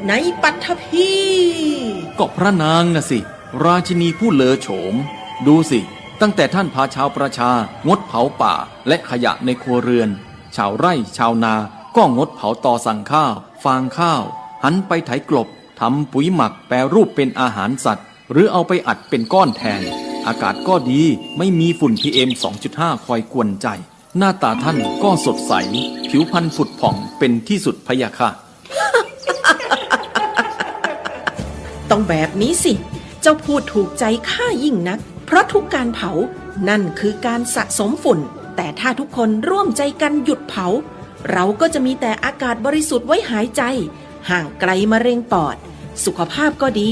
ในปัทภีก็พระนางน่ะสิราชินีผู้เลอโฉมดูสิตั้งแต่ท่านพาชาวประชางดเผาป่าและขยะในครัวเรือนชาวไร่ชาวนาก็งดเผาตอสั่งข้าวฟางข้าวหันไปไถกลบทำปุ๋ยหมักแปรรูปเป็นอาหารสัตว์หรือเอาไปอัดเป็นก้อนแทนอากาศก็ดีไม่มีฝุ่น PM 2.5 คอยกวนใจหน้าตาท่านก็สดใสผิวพรรณผุดผ่องเป็นที่สุดพะยะค่ะ ต้องแบบนี้สิเจ้าพูดถูกใจข้ายิ่งนักเพราะทุกการเผานั่นคือการสะสมฝุ่นแต่ถ้าทุกคนร่วมใจกันหยุดเผาเราก็จะมีแต่อากาศบริสุทธิ์ไว้หายใจห่างไกลมะเร็งปอดสุขภาพก็ดี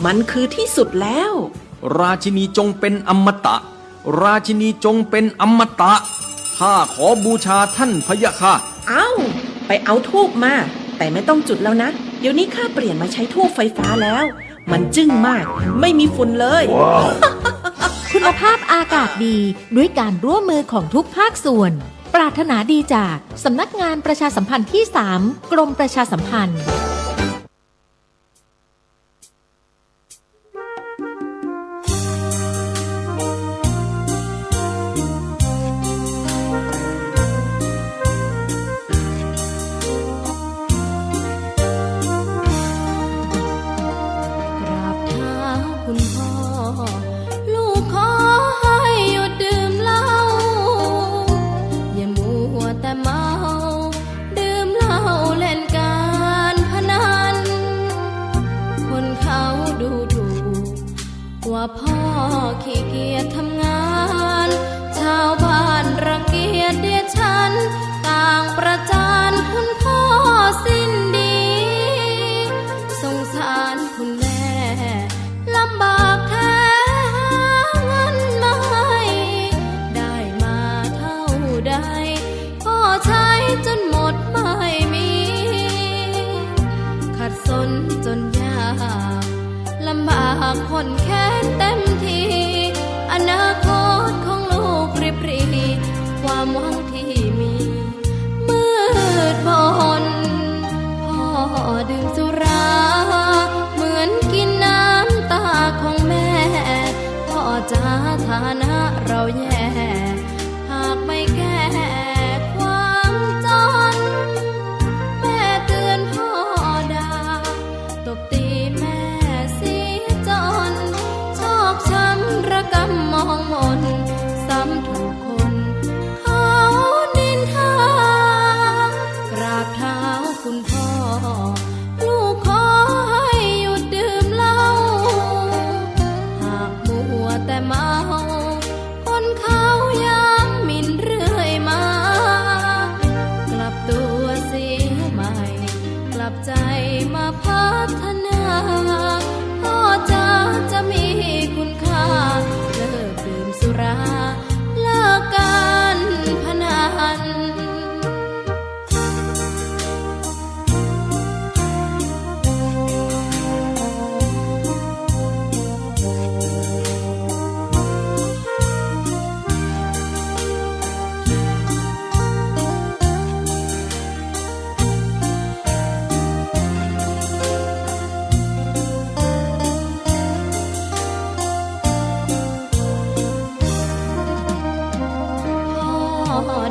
มันคือที่สุดแล้วราชินีจงเป็นอมตะราชินีจงเป็นอมตะข้าขอบูชาท่านพะยะค่ะไปเอาธูปมาแต่ไม่ต้องจุดแล้วนะเดี๋ยวนี้ข้าเปลี่ยนมาใช้ธูปไฟฟ้าแล้วมันจึ้งมากไม่มีฝุ่นเลย wow. คุณภาพอากาศดีด้วยการร่วมมือของทุกภาคส่วนปรารถนาดีจากสำนักงานประชาสัมพันธ์ที่ 3 กรมประชาสัมพันธ์ว่าพ่อขี้เกียจทำงานชาวบ้านรังเกียจเดียฉันต่างประจานคุณพ่อสิ้นดีสงสารคุณแม่ลำบากแท้หาเงินมาให้ได้มาเท่าใดก็ใช้จนหมดไม่มีขัดสนจนยากลำบากคนแค้นเต็มทีอนาคตของลูกริบหรี่ความหวังที่มีมืดมนพ่อดื่มสุราเหมือนกินน้ำตาของแม่พ่อจ๋าฐานะเราแย่หากไม่แก้ความจนแม่เตือนพ่อด่าตบตีแม่ชอกช้ำระกำมองมนซ้ำถูกคนเขานินทากราบเท้าคุณพ่อลูกขอให้หยุดดื่มเหล้าหากมัวแต่เมาคนเขาย้ำหมิ่นเรื่อยมากลับตัวเสียใหม่กลับใจมาพัฒนาพ่อจะมีคุณค่าเลิกดื่มสุราเลิกการพนัน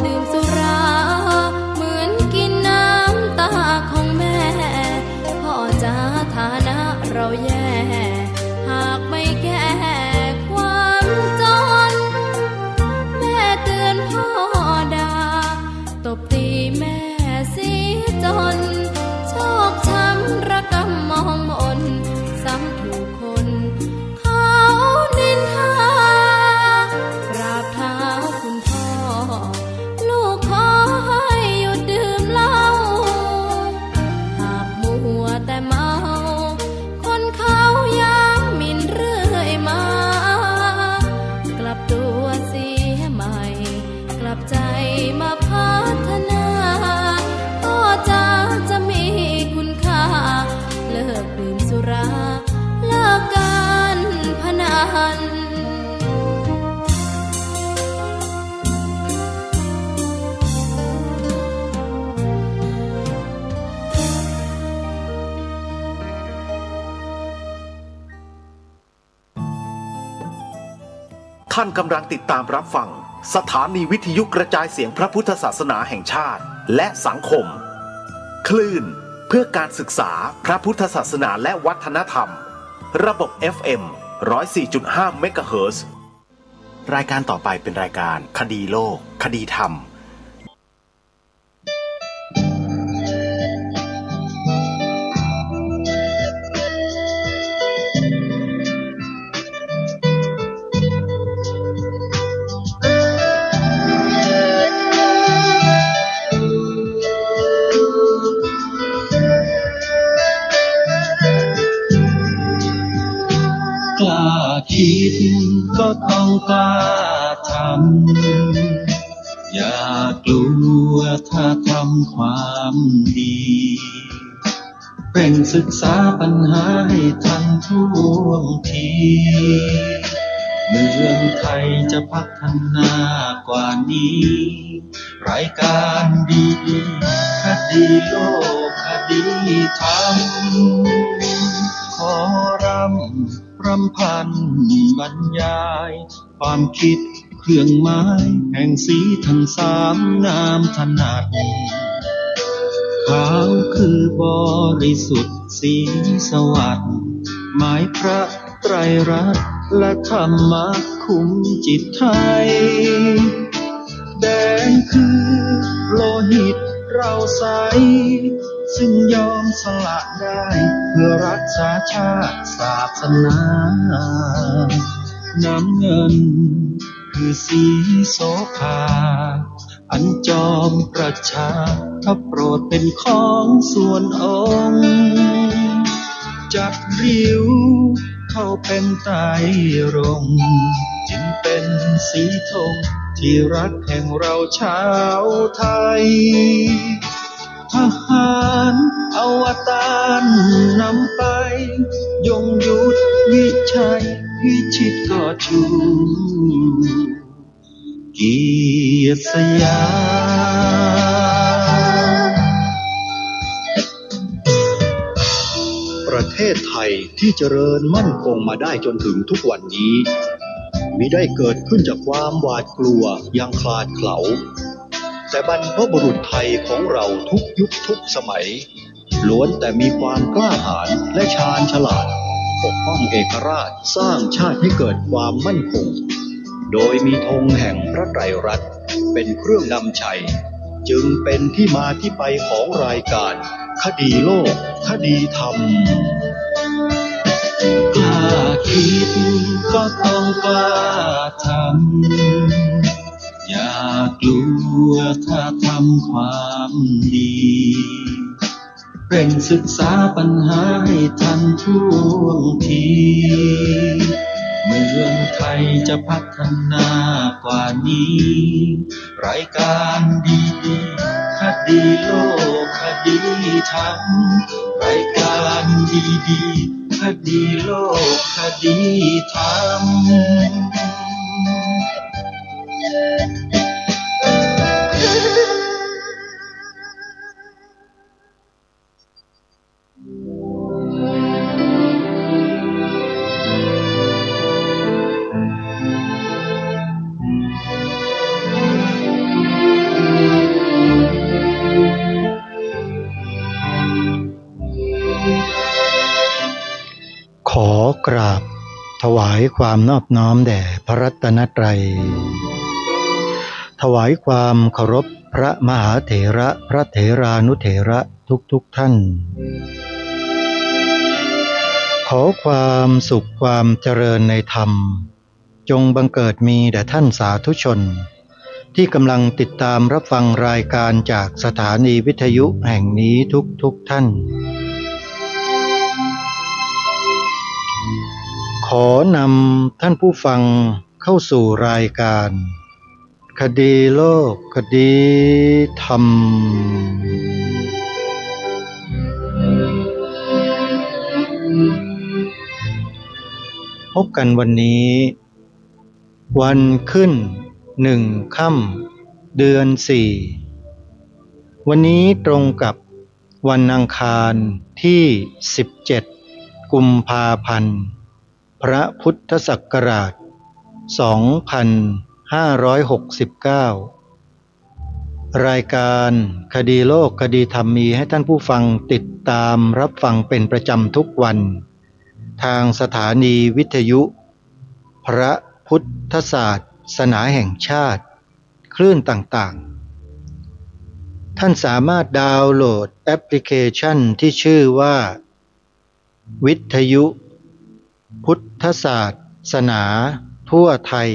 ดื่มสุราเหมือนกินน้ำตาของแม่พ่อจ๋าฐานะเราแย่หากไม่แก้ความจนแม่เตือนพ่อด่าตบตีแม่เสียจนชอกช้ำระกำมองมนซ้ำถูกคนเขานินทากราบเท้าคุณพ่อลูกขอให้หยุดดื่มเหล้าหากมัวแต่เมาคนเขา ท่านกำลังติดตามรับฟังสถานีวิทยุกระจายเสียงพระพุทธศาสนาแห่งชาติและสังคมคลื่นเพื่อการศึกษาพระพุทธศาสนาและวัฒนธรรมระบบ FM 104.5 เมกะเฮิรตซ์รายการต่อไปเป็นรายการคดีโลกคดีธรรมกล้าคิดก็ต้องกล้าทำอย่ากลัวถ้าทำความดีเร่งศึกษาปัญหาให้ทันท่วงทีเมืองไทยจะพัฒนากว่านี้รายการดีคดีโลกคดีธรรมขอรำพันบรรยายความคิดเครื่องหมายแห่งสีทั้งสามงามถนัดขาวคือบริสุทธิ์สีสวัสดิ์หมายพระไตรรัตน์และธรรมะคุ้มจิตไทยแดงคือโลหิตเราใสซึ่งยอมสละได้เพื่อรักษาชาติศาสนาน้ำเงินคือสีโสภาอันจอมประชาถ้าโปรดเป็นของส่วนองค์จัดริ้วเข้าเป็นไตรรงค์จึงเป็นสีธงที่รักแห่งเราชาวไทยทหารอวตารนำไปยงยุทธวิชัยวิชิตก็ชูเกียรติสยามประเทศไทยที่เจริญมั่นคงมาได้จนถึงทุกวันนี้มิได้เกิดขึ้นจากความหวาดกลัวอย่างคลาดเขลาแต่บรรพบุรุษไทยของเราทุกยุคทุกสมัยล้วนแต่มีความกล้าหาญและชาญฉลาดปกป้องเอกราชสร้างชาติให้เกิดความมั่นคงโดยมีธงแห่งพระไตรรัตน์เป็นเครื่องนำชัยจึงเป็นที่มาที่ไปของรายการคดีโลกคดีธรรมกล้าคิดก็ต้องกล้าทำอย่ากลัวถ้าทำความดีเร่งศึกษาปัญหาให้ทันท่วงทีเมืองไทยจะพัฒนากว่านี้รายการดีคดีโลกคดีธรรมรายการดีคดีโลกคดีธรรมขอกราบถวายความนอบน้อมแด่พระรัตนตรัยถวายความเคารพพระมหาเถระพระเถรานุเถระทุกท่านขอความสุขความเจริญในธรรมจงบังเกิดมีแด่ท่านสาธุชนที่กำลังติดตามรับฟังรายการจากสถานีวิทยุแห่งนี้ทุกท่านขอนำท่านผู้ฟังเข้าสู่รายการคดีโลกคดีธรรมพบกันวันนี้วันขึ้น1 ค่ำเดือน 4วันนี้ตรงกับวันอังคารที่17 กุมภาพันธ์พระพุทธศักราช 2569 รายการคดีโลกคดีธรรมมีให้ท่านผู้ฟังติดตามรับฟังเป็นประจำทุกวันทางสถานีวิทยุพระพุทธศาสนาแห่งชาติคลื่นต่างๆท่านสามารถดาวน์โหลดแอปพลิเคชันที่ชื่อว่าวิทยุพุทธศาสนาทั่วไทย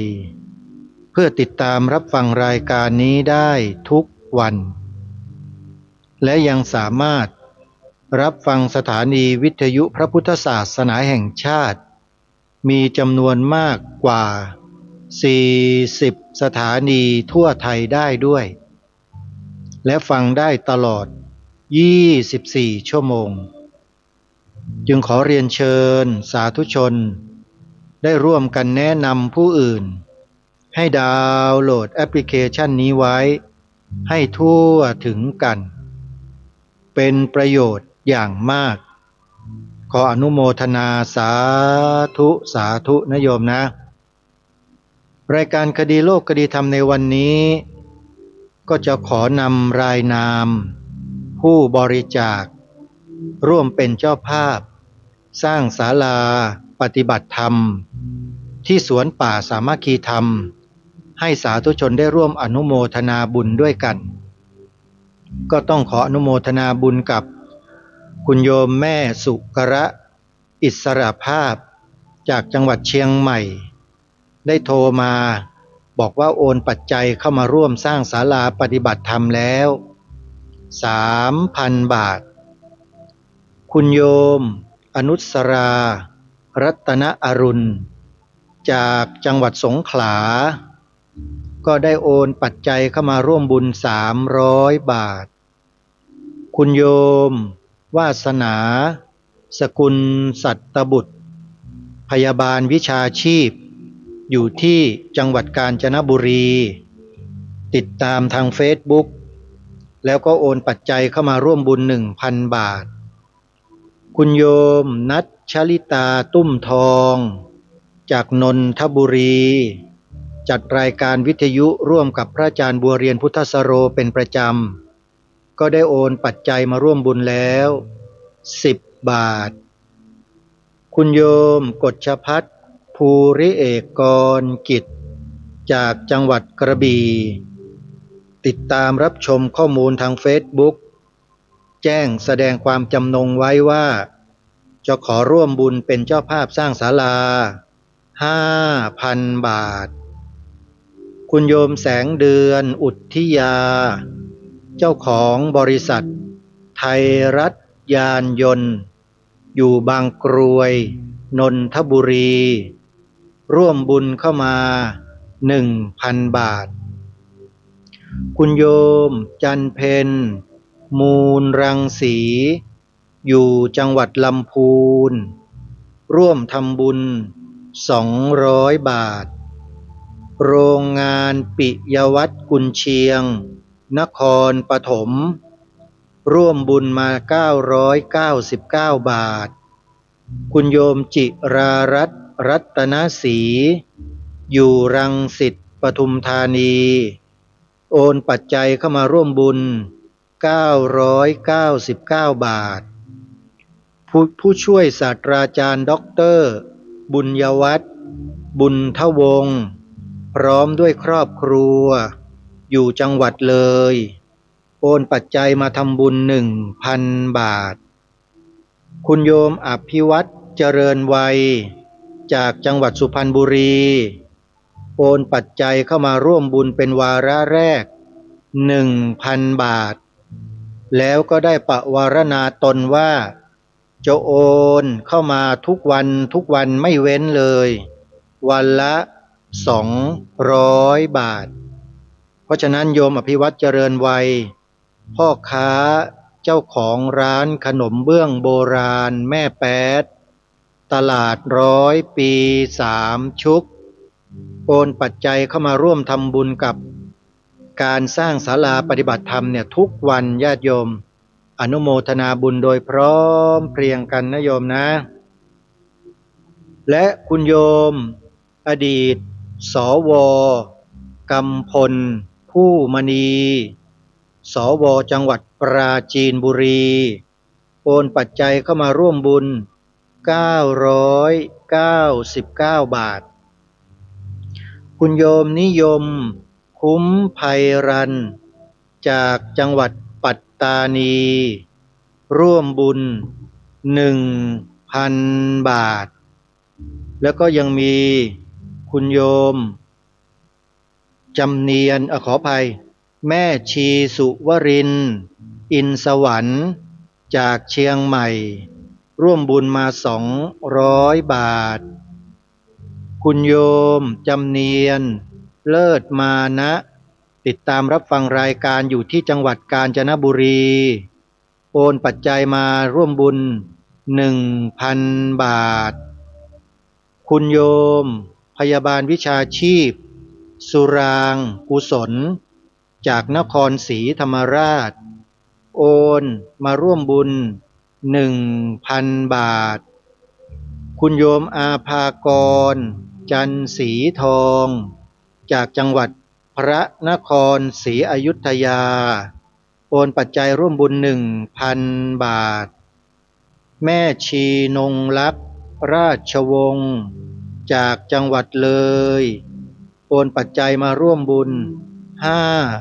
เพื่อติดตามรับฟังรายการนี้ได้ทุกวันและยังสามารถรับฟังสถานีวิทยุพระพุทธศาสนาแห่งชาติมีจำนวนมากกว่า40สถานีทั่วไทยได้ด้วยและฟังได้ตลอด24ชั่วโมงจึงขอเรียนเชิญสาธุชนได้ร่วมกันแนะนำผู้อื่นให้ดาวน์โหลดแอปพลิเคชันนี้ไว้ให้ทั่วถึงกันเป็นประโยชน์อย่างมากขออนุโมทนาสาธุสาธุนะโยมนะรายการคดีโลกคดีธรรมในวันนี้ก็จะขอนำรายนามผู้บริจาคร่วมเป็นเจ้าภาพสร้างศาลาปฏิบัติธรรมที่สวนป่าสามัคคีธรรมให้สาธุชนได้ร่วมอนุโมทนาบุญด้วยกันก็ต้องขออนุโมทนาบุญกับคุณโยมแม่สุกระอิสรภาพจากจังหวัดเชียงใหม่ได้โทรมาบอกว่าโอนปัจจัยเข้ามาร่วมสร้างศาลาปฏิบัติธรรมแล้ว 3,000 บาทคุณโยมอนุสรารัตนอรุณจากจังหวัดสงขลาก็ได้โอนปัจจัยเข้ามาร่วมบุญ300 บาทคุณโยมวาสนาสกุลสัตตบุตรพยาบาลวิชาชีพอยู่ที่จังหวัดกาญจนบุรีติดตามทางเฟซบุ๊กแล้วก็โอนปัจจัยเข้ามาร่วมบุญ 1,000 บาทคุณโยมนัชชลิตาตุ้มทองจากนนทบุรีจัดรายการวิทยุร่วมกับพระอาจารย์บัวเรียนพุทธสโรเป็นประจำก็ได้โอนปัจจัยมาร่วมบุญแล้ว10 บาทคุณโยมกฎชพัฒน์ภูริเอกกรกิจจากจังหวัดกระบี่ติดตามรับชมข้อมูลทางเฟซบุ๊กแจ้งแสดงความจำนงไว้ว่าจะขอร่วมบุญเป็นเจ้าภาพสร้างศาลา 5,000 บาทคุณโยมแสงเดือนอุทธิยาเจ้าของบริษัทไทยรัฐยานยนต์อยู่บางกรวยนนทบุรีร่วมบุญเข้ามา 1,000 บาทคุณโยมจันเพ็ญมูลรังสีอยู่จังหวัดลำพูนร่วมทำบุญ200 บาทโรงงานปิยวัฒน์กุลเชียงนครปฐมร่วมบุญมา999 บาทคุณโยมจิรารัตน์รัตนศรีอยู่รังสิตปทุมธานีโอนปัจจัยเข้ามาร่วมบุญ999 บาทผู้ช่วยศาสตราจารย์ด็อกเตอร์บุญยวัฒน์บุญทวงศ์พร้อมด้วยครอบครัวอยู่จังหวัดเลยโอนปัจจัยมาทำบุญ 1,000 บาทคุณโยมอภิวัตรเจริญวัยจากจังหวัดสุพรรณบุรีโอนปัจจัยเข้ามาร่วมบุญเป็นวาระแรก 1,000 บาทแล้วก็ได้ปวารณาตนว่าจะโอนเข้ามาทุกวันไม่เว้นเลยวันละ200 บาทเพราะฉะนั้นโยมอภิวัตรเจริญวัยพ่อค้าเจ้าของร้านขนมเบื้องโบราณแม่แป๊ดตลาด100 ปี3 ชุกโอนปัจจัยเข้ามาร่วมทำบุญกับการสร้างศาลาปฏิบัติธรรมเนี่ยทุกวันญาติโยมอนุโมทนาบุญโดยพร้อมเพรียงกันนะโยมนะและคุณโยมอดีต สว.กำพลผู้มณีสว.จังหวัดปราจีนบุรีโอนปัจจัยเข้ามาร่วมบุญ999 บาทคุณโยมนิยมคุ้มไพรันจากจังหวัดปัตตานีร่วมบุญ 1,000 บาทแล้วก็ยังมีคุณโยมจำเนียนขออภัยแม่ชีสุวรินทร์อินสวรรค์จากเชียงใหม่ร่วมบุญมา200 บาทคุณโยมจำเนียนเลิศมานะติดตามรับฟังรายการอยู่ที่จังหวัดกาญจนบุรีโอนปัจจัยมาร่วมบุญ 1,000 บาทคุณโยมพยาบาลวิชาชีพสุรางค์กุศลจากนครศรีธรรมราชโอนมาร่วมบุญ 1,000 บาทคุณโยมอาภากรจันศรีทองจากจังหวัดพระนครศรีอยุธยาโอนปัจจัยร่วมบุญ 1,000 บาทแม่ชีนงลักษณ์ราชวงศ์จากจังหวัดเลยโอนปัจจัยมาร่วมบุญ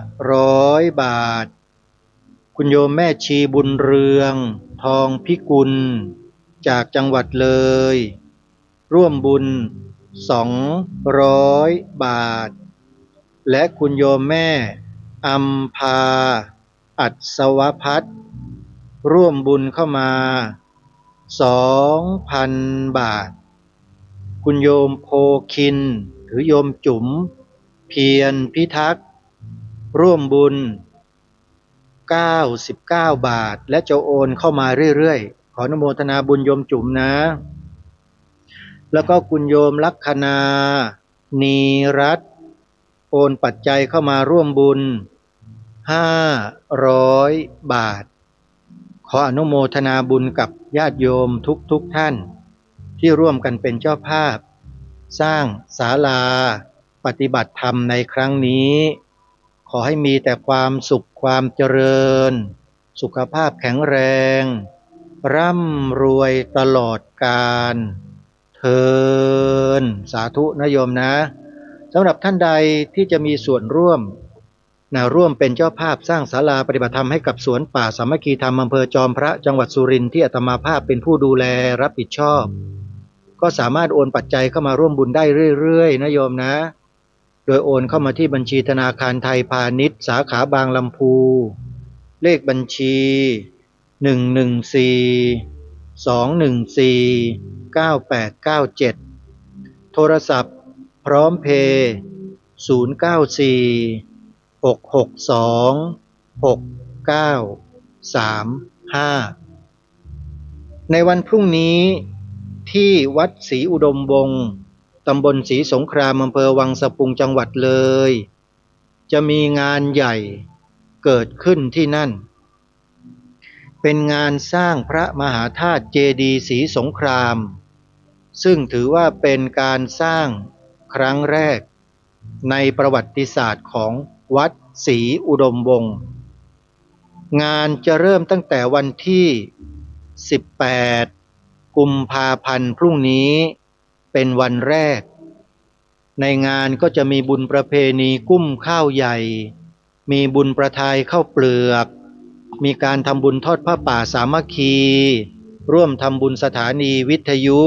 500 บาทคุณโยมแม่ชีบุญเรืองทองพิกุลจากจังหวัดเลยร่วมบุญ200 บาทและคุณโยมแม่อัมพาอัศวพัฒน์ร่วมบุญเข้ามา 2,000 บาทคุณโยมโพคินหรือโยมจุ๋มเพียรพิทักษ์ร่วมบุญ99 บาทและจะโอนเข้ามาเรื่อยๆขออนุโมทนาบุญโยมจุ๋มนะแล้วก็คุณโยมลัคนานีรัตน์โอนปัจจัยเข้ามาร่วมบุญ500 บาทขออนุโมทนาบุญกับญาติโยมทุกท่านที่ร่วมกันเป็นเจ้าภาพสร้างศาลาปฏิบัติธรรมในครั้งนี้ขอให้มีแต่ความสุขความเจริญสุขภาพแข็งแรงร่ำรวยตลอดกาลเทินสาธุนะโยมนะสำหรับท่านใดที่จะมีส่วนร่วมร่วมเป็นเจ้าภาพสร้างศาลาปฏิบัติธรรมให้กับสวนป่าสามัคคีธรรมอำเภอจอมพระจังหวัดสุรินทร์ที่อาตมาภาพเป็นผู้ดูแลรับผิดชอบก็สามารถโอนปัจจัยเข้ามาร่วมบุญได้เรื่อยๆนะโยมนะโดยโอนเข้ามาที่บัญชีธนาคารไทยพาณิชย์สาขาบางลำพูเลขบัญชี114-214-9897โทรศัพท์พร้อมเพย์094-662-6935ในวันพรุ่งนี้ที่วัดศรีอุดมวงศ์ตำบลศรีสงครามอำเภอวังสะพุงจังหวัดเลยจะมีงานใหญ่เกิดขึ้นที่นั่นเป็นงานสร้างพระมหาธาตุเจดีย์ศรีสงครามซึ่งถือว่าเป็นการสร้างครั้งแรกในประวัติศาสตร์ของวัดศรีอุดมวงศ์งานจะเริ่มตั้งแต่วันที่18 กุมภาพันธ์พรุ่งนี้เป็นวันแรกในงานก็จะมีบุญประเพณีกุ้มข้าวใหญ่มีบุญประทายข้าวเปลือกมีการทำบุญทอดผ้าป่าสามัคคีร่วมทำบุญสถานีวิทยุ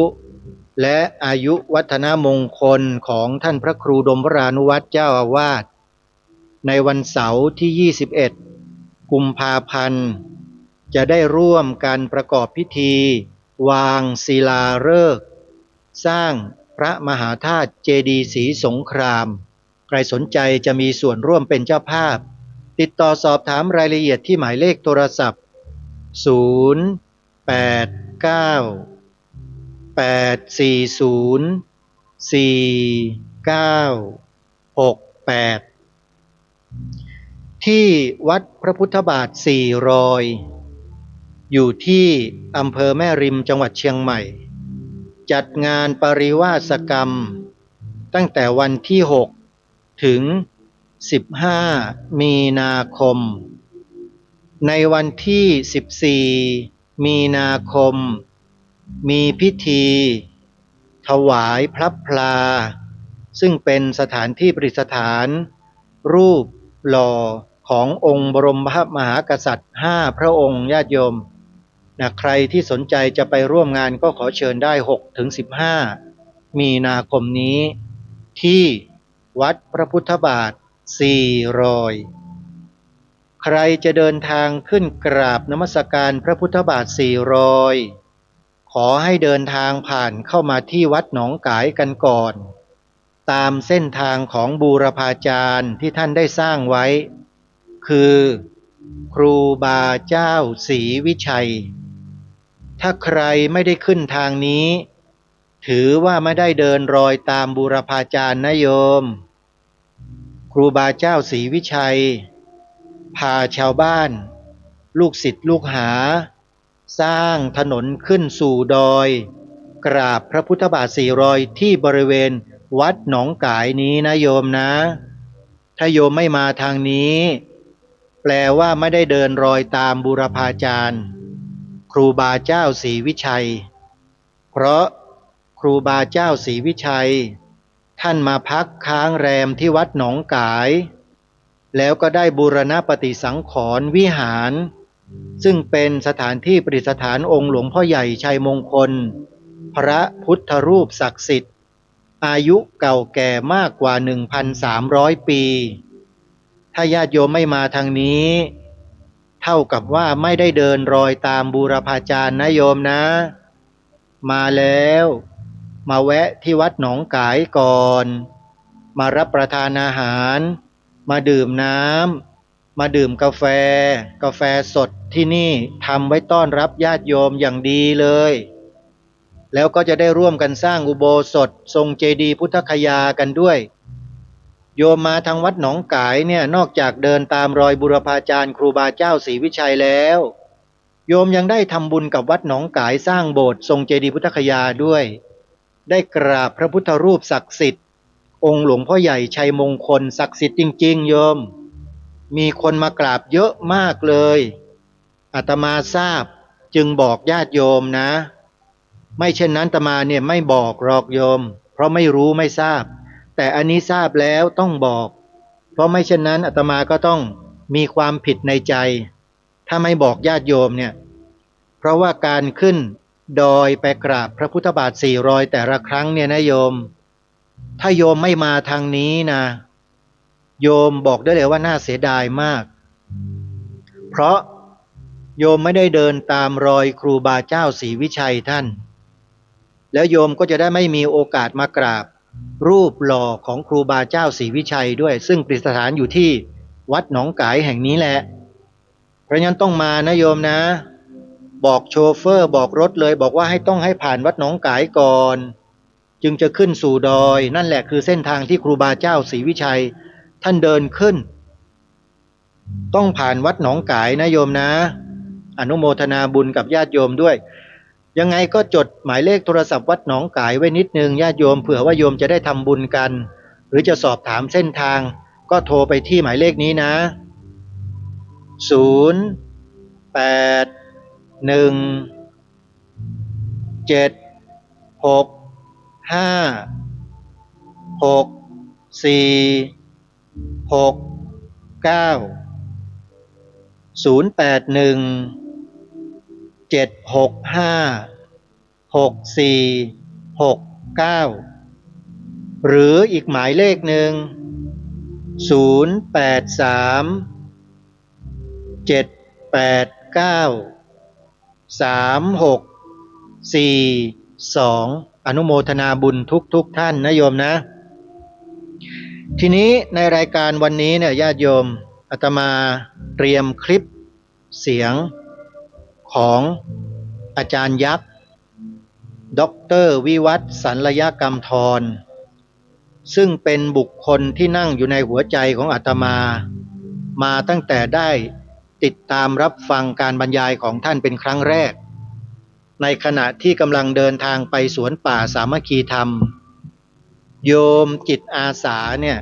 และอายุวัฒนมงคลของท่านพระครูดมวรานุวัตรเจ้าอาวาสในวันเสาร์ที่21 กุมภาพันธ์จะได้ร่วมกันประกอบพิธีวางศิลาฤกษ์สร้างพระมหาธาตุเจดีย์ศรีสงครามใครสนใจจะมีส่วนร่วมเป็นเจ้าภาพติดต่อสอบถามรายละเอียดที่หมายเลขโทรศัพท์089-840-4968ที่วัดพระพุทธบาท4 รอยอยู่ที่อำเภอแม่ริมจังหวัดเชียงใหม่จัดงานปริวาสกรรม ตั้งแต่วันที่6ถึง15มีนาคมในวันที่14มีนาคมมีพิธีถวายพระพลาซึ่งเป็นสถานที่ประดิษฐานรูปหล่อขององค์บรมพระมหากษัตริย์5พระองค์ญาติโยมนะใครที่สนใจจะไปร่วมงานก็ขอเชิญได้6ถึง15มีนาคมนี้ที่วัดพระพุทธบาท400ใครจะเดินทางขึ้นกราบนมัสการพระพุทธบาท400ขอให้เดินทางผ่านเข้ามาที่วัดหนองกายกันก่อนตามเส้นทางของบูรพาจารย์ที่ท่านได้สร้างไว้คือครูบาเจ้าศรีวิชัยถ้าใครไม่ได้ขึ้นทางนี้ถือว่าไม่ได้เดินรอยตามบูรพาจารย์นะโยมครูบาเจ้าศรีวิชัยพาชาวบ้านลูกศิษย์ลูกหาสร้างถนนขึ้นสู่ดอยกราบพระพุทธบาท400ที่บริเวณวัดหนองกายนี้นะโยมนะถ้าโยมไม่มาทางนี้แปลว่าไม่ได้เดินรอยตามบูรพาจารย์ครูบาเจ้าศรีวิชัยเพราะครูบาเจ้าศรีวิชัยท่านมาพักค้างแรมที่วัดหนองกายแล้วก็ได้บูรณปฏิสังขรณ์วิหารซึ่งเป็นสถานที่ประดิษฐานองค์หลวงพ่อใหญ่ชัยมงคลพระพุทธรูปศักดิ์สิทธิ์อายุเก่าแก่มากกว่า 1,300 ปีถ้าญาติโยมไม่มาทางนี้เท่ากับว่าไม่ได้เดินรอยตามบูรพาจารย์นะโยมนะมาแล้วมาแวะที่วัดหนองกายก่อนมารับประทานอาหารมาดื่มน้ำมาดื่มกาแฟสดที่นี่ทำไว้ต้อนรับญาติโยมอย่างดีเลยแล้วก็จะได้ร่วมกันสร้างอุโบสถทรงเจดีย์พุทธคยากันด้วยโยมมาทางวัดหนองกายเนี่ยนอกจากเดินตามรอยบุรพาจารย์ครูบาเจ้าศรีวิชัยแล้วโยมยังได้ทำบุญกับวัดหนองกายสร้างโบสถ์ทรงเจดีย์พุทธคยาด้วยได้กราบพระพุทธรูปศักดิ์สิทธิ์องค์หลวงพ่อใหญ่ชัยมงคลศักดิ์สิทธิ์จริงๆโยมมีคนมากราบเยอะมากเลยอาตมาทราบจึงบอกญาติโยมนะไม่เช่นนั้นอาตมาเนี่ยไม่บอกหรอกโยมเพราะไม่รู้ไม่ทราบแต่อันนี้ทราบแล้วต้องบอกเพราะไม่เช่นนั้นอาตมาก็ต้องมีความผิดในใจถ้าไม่บอกญาติโยมเนี่ยเพราะว่าการขึ้นดอยไปกราบพระพุทธบาท400แต่ละครั้งเนี่ยนะโยมถ้าโยมไม่มาทางนี้นะโยมบอกได้เลยว่าน่าเสียดายมากเพราะโยมไม่ได้เดินตามรอยครูบาเจ้าศรีวิชัยท่านแล้วโยมก็จะได้ไม่มีโอกาสมากราบรูปหล่อของครูบาเจ้าศรีวิชัยด้วยซึ่งประดิษฐานอยู่ที่วัดหนองกายแห่งนี้แหละเพราะงั้นต้องมานะโยมนะบอกโชเฟอร์บอกรถเลยบอกว่าต้องให้ผ่านวัดหนองกายก่อนจึงจะขึ้นสู่ดอยนั่นแหละคือเส้นทางที่ครูบาเจ้าศรีวิชัยท่านเดินขึ้นต้องผ่านวัดหนองกายนะโยมนะอนุโมทนาบุญกับญาติโยมด้วยยังไงก็จดหมายเลขโทรศัพท์วัดหนองกายไว้นิดนึงญาติโยมเผื่อว่าโยมจะได้ทำบุญกันหรือจะสอบถามเส้นทางก็โทรไปที่หมายเลขนี้นะหรืออีกหมายเลขหนึ่งอนุโมทนาบุญทุกท่านนะโยมนะทีนี้ในรายการวันนี้เนี่ยญาติโยมอาตมาเตรียมคลิปเสียงของอาจารย์ยักษ์ดร.วิวัฒน์สัลยกรรมธรซึ่งเป็นบุคคลที่นั่งอยู่ในหัวใจของอาตมาตั้งแต่ได้ติดตามรับฟังการบรรยายของท่านเป็นครั้งแรกในขณะที่กำลังเดินทางไปสวนป่าสามัคคีธรรม โยมจิตอาสาเนี่ย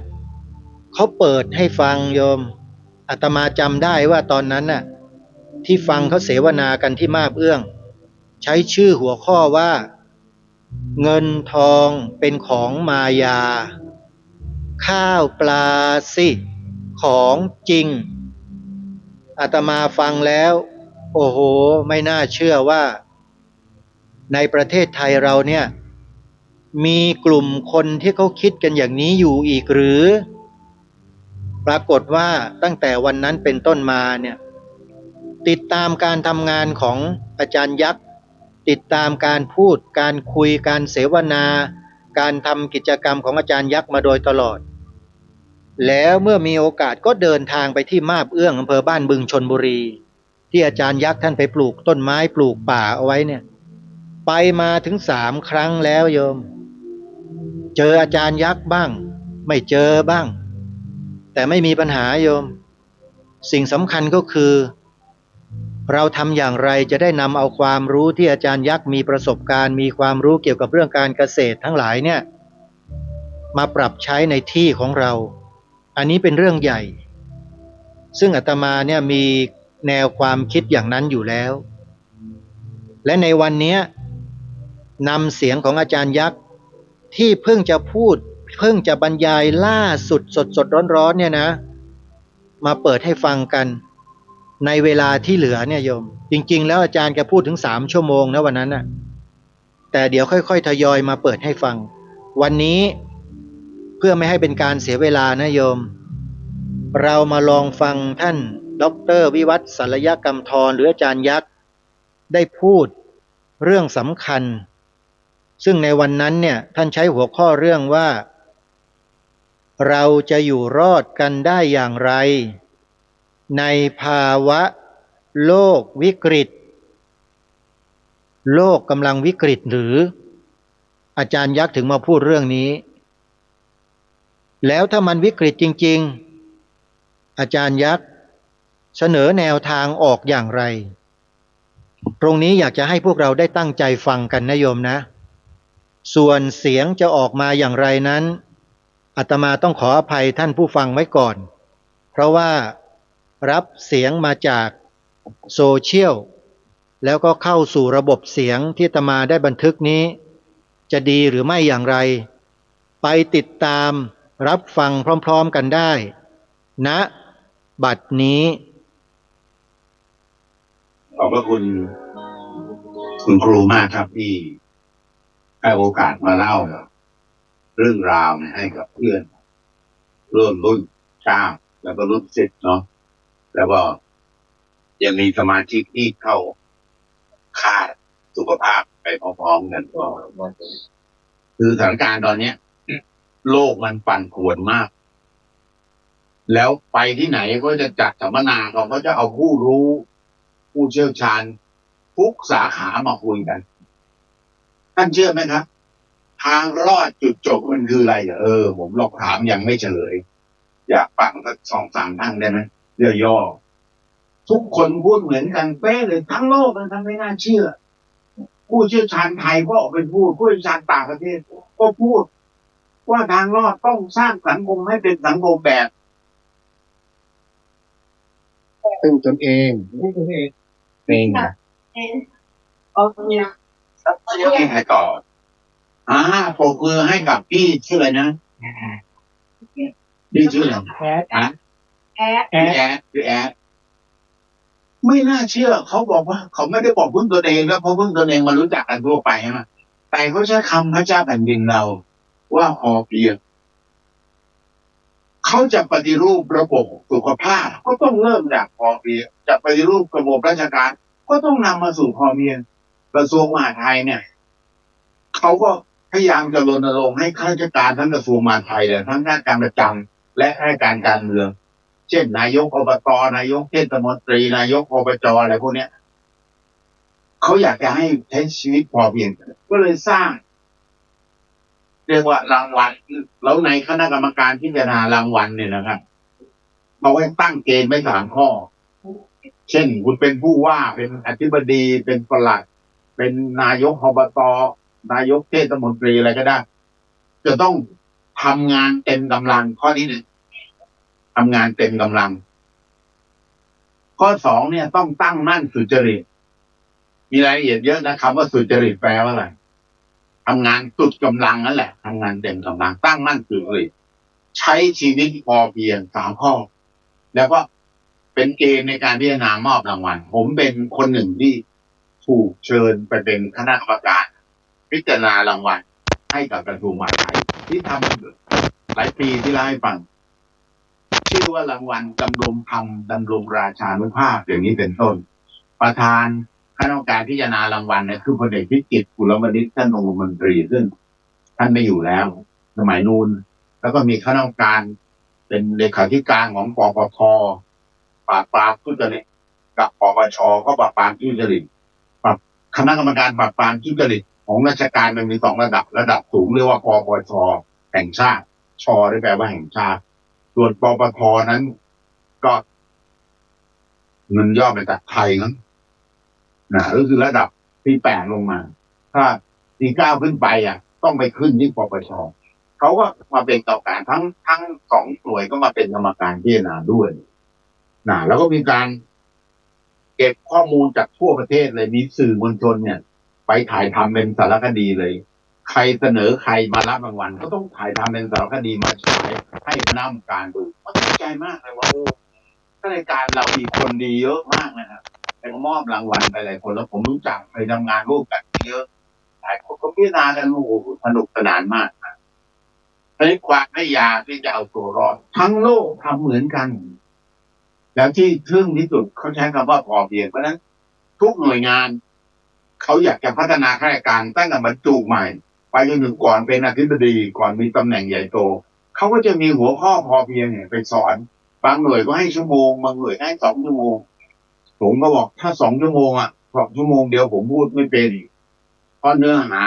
เขาเปิดให้ฟังโยมอาตมาจำได้ว่าตอนนั้นน่ะที่ฟังเขาเสวนากันที่มาบเอื้องใช้ชื่อหัวข้อว่าเงินทองเป็นของมายาข้าวปลาสิของจริงอาตมาฟังแล้วโอ้โหไม่น่าเชื่อว่าในประเทศไทยเราเนี่ยมีกลุ่มคนที่เขาคิดกันอย่างนี้อยู่อีกหรือปรากฏว่าตั้งแต่วันนั้นเป็นต้นมาเนี่ยติดตามการทำงานของอาจารย์ยักษ์ติดตามการพูดการคุยการเสวนาการทำกิจกรรมของอาจารย์ยักษ์มาโดยตลอดแล้วเมื่อมีโอกาสก็เดินทางไปที่มาบเอื้องอำเภอบ้านบึงชลบุรีที่อาจารย์ยักษ์ท่านไปปลูกต้นไม้ปลูกป่าเอาไว้เนี่ยไปมาถึง3 ครั้งแล้วโยมเจออาจารย์ยักษ์บ้างไม่เจอบ้างแต่ไม่มีปัญหาโยมสิ่งสำคัญก็คือเราทำอย่างไรจะได้นำเอาความรู้ที่อาจารย์ยักษ์มีประสบการณ์มีความรู้เกี่ยวกับเรื่องการเกษตรทั้งหลายเนี่ยมาปรับใช้ในที่ของเราอันนี้เป็นเรื่องใหญ่ซึ่งอาตมาเนี่ยมีแนวความคิดอย่างนั้นอยู่แล้วและในวันนี้นำเสียงของอาจารย์ยักษ์ที่เพิ่งจะพูดเพิ่งจะบรรยายล่าสุดสดร้อนๆเนี่ยนะมาเปิดให้ฟังกันในเวลาที่เหลือเนี่ยโยมจริงๆแล้วอาจารย์แกพูดถึง3 ชั่วโมงนะวันนั้นน่ะแต่เดี๋ยวค่อยๆทยอยมาเปิดให้ฟังวันนี้เพื่อไม่ให้เป็นการเสียเวลานะโยมเรามาลองฟังท่านดร.วิวัฒน์ สารยกรรมธรหรืออาจารย์ยักษ์ได้พูดเรื่องสำคัญซึ่งในวันนั้นเนี่ยท่านใช้หัวข้อเรื่องว่าเราจะอยู่รอดกันได้อย่างไรในภาวะโลกวิกฤตโลกกำลังวิกฤตหรืออาจารย์ยักษ์ถึงมาพูดเรื่องนี้แล้วถ้ามันวิกฤตจริงๆอาจารย์ยักษ์เสนอแนวทางออกอย่างไรตรงนี้อยากจะให้พวกเราได้ตั้งใจฟังกันนะโยมนะส่วนเสียงจะออกมาอย่างไรนั้นอาตมาต้องขออภัยท่านผู้ฟังไว้ก่อนเพราะว่ารับเสียงมาจากโซเชียลแล้วก็เข้าสู่ระบบเสียงที่อาตมาได้บันทึกนี้จะดีหรือไม่อย่างไรไปติดตามรับฟังพร้อมๆกันได้ณบัดนี้ขอบพระคุณครูมากครับที่ให้โอกาสมาเล่าเรื่องราวให้กับเพื่อนร่วมรุ่นเก้าแล้วก็รุ่น10เนาะแล้วก็ยังมีสมาชิกที่เข้าค่ายสุขภาพไปพร้อมๆกันก็คือสถานการณ์ตอนนี้โลกมันปั่นป่วนมากแล้วไปที่ไหนก็จะจัดสัมมนาเขาก็จะเอาผู้รู้ผู้เชี่ยวชาญทุกสาขามาคุยกันท่านเชื่อไหมครับทางรอดจุดจบมันคืออะไรผมลองถามยังไม่เฉลยอยากฟังสัก2-3 ท่านได้ไหมเรื่องย่อทุกคนพูดเหมือนกันเป๊ะเลยทั้งโลกมันทำไม่น่าเชื่อผู้เชี่ยวชาญไทยก็ออกไปพูดผู้เชี่ยวชาญต่างประเทศก็พูดว่าทางรอดต้องสร้างสังคมให้เป็นสังคมแบบพึ่งตนเองนะให้ต่อปรบมือให้กับพี่ชื่ออะไรนะพี่ชื่ออะไรแอดไม่น่าเชื่อเขาบอกว่าเขาไม่ได้บอกพึ่งตนเองแล้วเพราะพึ่งตนเองมันรู้จักกันทั่วไปใช่ไหมแต่เขาใช้คำพระเจ้าแผ่นดินเราว่าพอเพียงเขาจะปฏิรูประบบสุขภาพก็ต้องเริ่มจากพอเพียงจะปฏิรูประบบราชการก็ต้องนำมาสู่พอเพียงกระทรวงมหาดไทยเนี่ยเขาก็พยายามจะรณรงค์ให้ข้าราชการทั้งกระทรวงมหาดไทยเนี่ยทั้งข้าราชการประจำและข้าราชการการเมืองเช่นนายกอบต.นายกเทศมนตรีนายกอบจ.อะไรพวกเนี้ยเขาอยากจะให้ใช้ชีวิตพอเพียงก็เลยสร้างเรียกว่ารางวัลแล้วในคณะกรรมการพิจารณารางวัลเนี่ยนะครับเขาไว้ตั้งเกณฑ์ไว้3 ข้อเช่นคุณเป็นผู้ว่าเป็นอธิบดีเป็นปลัดเป็นนายกอบต.นายกเทศมนตรีอะไรก็ได้จะต้อง ทำงานเต็มกำลังข้อที่หนึ่งทำงานเต็มกำลังข้อสองเนี่ยต้องตั้งมั่นสุจริตมีรายละเอียดเยอะนะคำว่าสุจริตแปลว่าอะไรทำงานสุดกำลังนั่นแหละทำงานเต็มกำลังตั้งมั่นสุจริตใช้ชีวิตพอเพียง3 ข้อแล้วก็เป็นเกณฑ์ในการพิจารณามอบรางวัลผมเป็นคนหนึ่งที่ถูกเชิญไปเป็นคณะกรรมการพิจารณารางวัลให้กับกระทรวงมหาดไทยที่ทำหลายปีที่เล่าให้ฟังชื่อว่ารางวัลดำรงธรรมดำรงราชานุภาพอย่างนี้เป็นต้นประธานคณะกรรมการพิจารณารางวัลเนี่ยคือพลเอกพิจิตรกุลวณิชท่านองคมนตรีซึ่งท่านไม่อยู่แล้วสมัยนู้นแล้วก็มีคณะกรรมการเป็นเลขาธิการของปปทปราบปรามทุจริตกับปปชก็ปราบปรามทุจริตคณะกรรมการปราบปรามทุจริตของราชการมันมี2 ระดับสูงเรียกว่าปปชแห่งชาติชได้แปลว่าแห่งชาติส่วนปปทนั้นก็เงินย่อมาจากไทยนะก็คือระดับที่8ลงมาถ้าที่9ขึ้นไปต้องไปขึ้นที่ปปชเขาก็มาเป็นกรรมการทั้ง2หน่วยก็มาเป็นกรรมการพิจารณาด้วยนะแล้วก็มีการเก็บข้อมูลจากทั่วประเทศเลยมีสื่อมวลชนเนี่ยไปถ่ายทำเป็นสารคดีเลยใครเสนอใครมารับรางวัลก็ต้องถ่ายทำเป็นสารคดีมาฉายให้คณะกรรมการดูมันดีใจมากเลยว่าข้าราชการเรามีคนดีเยอะมากนะครับแต่มอบรางวัลไปหลายคนแล้วผมรู้จักไปทำงานร่วมกันเยอะหลายคนก็พิจารณากันสนุกสนานมากเพราะฉะนั้นความไม่อยากที่จะเอาตัวรอดทั้งโลกทำเหมือนกันแล้วที่ทึ่งที่สุดเขาใช้คำว่าพอเพียงเพราะฉะนั้นทุกหน่วยงานเขาอยากจะพัฒนาข้าราชการตั้งแต่บรรจุใหม่ไปจนถึงก่อนเป็นอธิบดีก่อนมีตำแหน่งใหญ่โตเขาก็จะมีหัวข้อพอเพียงเนี่ยไปสอนบางหน่วยก็ให้ชั่วโมงบางหน่วยให้2 ชั่วโมงผมก็บอกถ้า2 ชั่วโมง2 ชั่วโมงเดียวผมพูดไม่เป็นเพราะเนื้อหา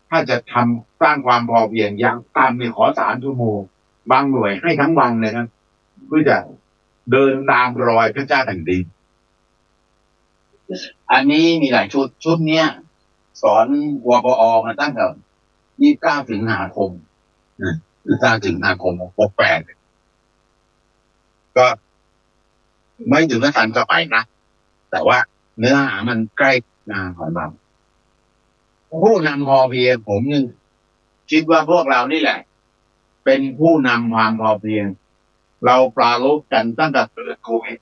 ถ้าจะทำสร้างความพอเพียงอย่างตามมีขอ3 ชั่วโมงบางหน่วยให้ทั้งวันเลยนะเพื่อจะเดินตามรอยพระเจ้าแผ่นดินอันนี้มีหลายชุดเนี้ยสอนวปอมาตั้งแต่29 สิงหาคม29 สิงหาคม68ก็ไม่ถึงกับทันจะไปนะแต่ว่าเนื้อหามันใกล้งานของเราผู้นำพอเพียงผมยังคิดว่าพวกเรานี่แหละเป็นผู้นำความพอเพียงเราปรารภกันตั้งแต่เกิดโควิด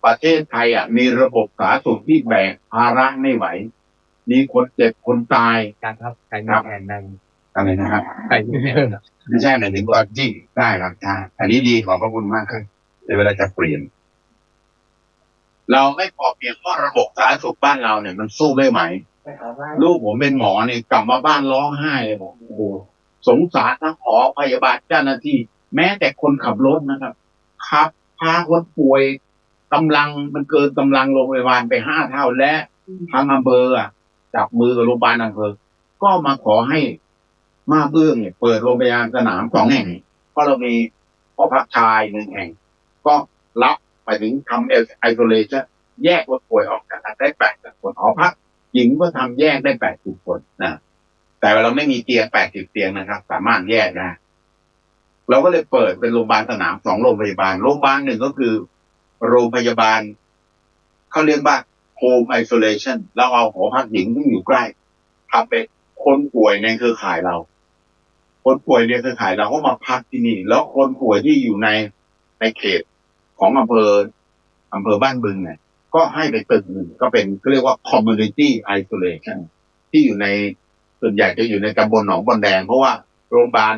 ประเทศไทยมีระบบสาธารณสุขที่แบกภาระไม่ไหวมีคนเจ็บคนตายครับใครมีแผนนั้นอะไรนะครับใครมีแผนไม่ใช่หมายถึงว่าที่ได้ครับท่านอันนี้ดีขอบพระคุณมากครับในเวลาจะเปลี่ยนเราไม่พอเพียงเพราะระบบสาธารณสุขบ้านเราเนี่ยมันสู้ไม่ไหวลูกผมเป็นหมอเนี่ยกลับมาบ้านร้องไห้เลยบอกโอ้โหสงสารทั้งหมอพยาบาลเจ้าหน้าที่แม้แต่คนขับรถนะครับพาคนป่วยกำลังมันเกินกำลังโรงพยาบาลไป5 เท่าและทางอำเภอจับมือกับโรงพยาบาลอำเภอก็มาขอให้มาเบื้องเนี่ยเปิดโรงพยาบาลสนาม2 แห่งเพราะเรามีหอพักชาย1 แห่งก็รับไปถึงทำไอโซเลชั่นแยกคนป่วยออกจากกันได้80 คนหอพักหญิงก็ทำแยกได้80 คนนะแต่เราไม่มีเตียง80 เตียงนะครับสามารถแยกได้เราก็เลยเปิดเป็นโรงพยาบาลสนาม2 โรงพยาบาลโรงพยาบาล1ก็คือโรงพยาบาลเขาเรียกว่า Home Isolation เราเอาหอพักหญิงที่อยู่ใกล้ทำเป็นคนป่วยในเครือข่ายเราคนป่วยในเครือข่ายเราก็มาพักที่นี่แล้วคนป่วยที่อยู่ในเขตของอำเภอบ้านบึงเนี่ยก็ให้ไปตึกหนึ่งก็เป็นเรียกว่า Community Isolation ที่อยู่ในส่วนใหญ่จะอยู่ในตำบลหนองบอนแดงเพราะว่าโรงพยาบาล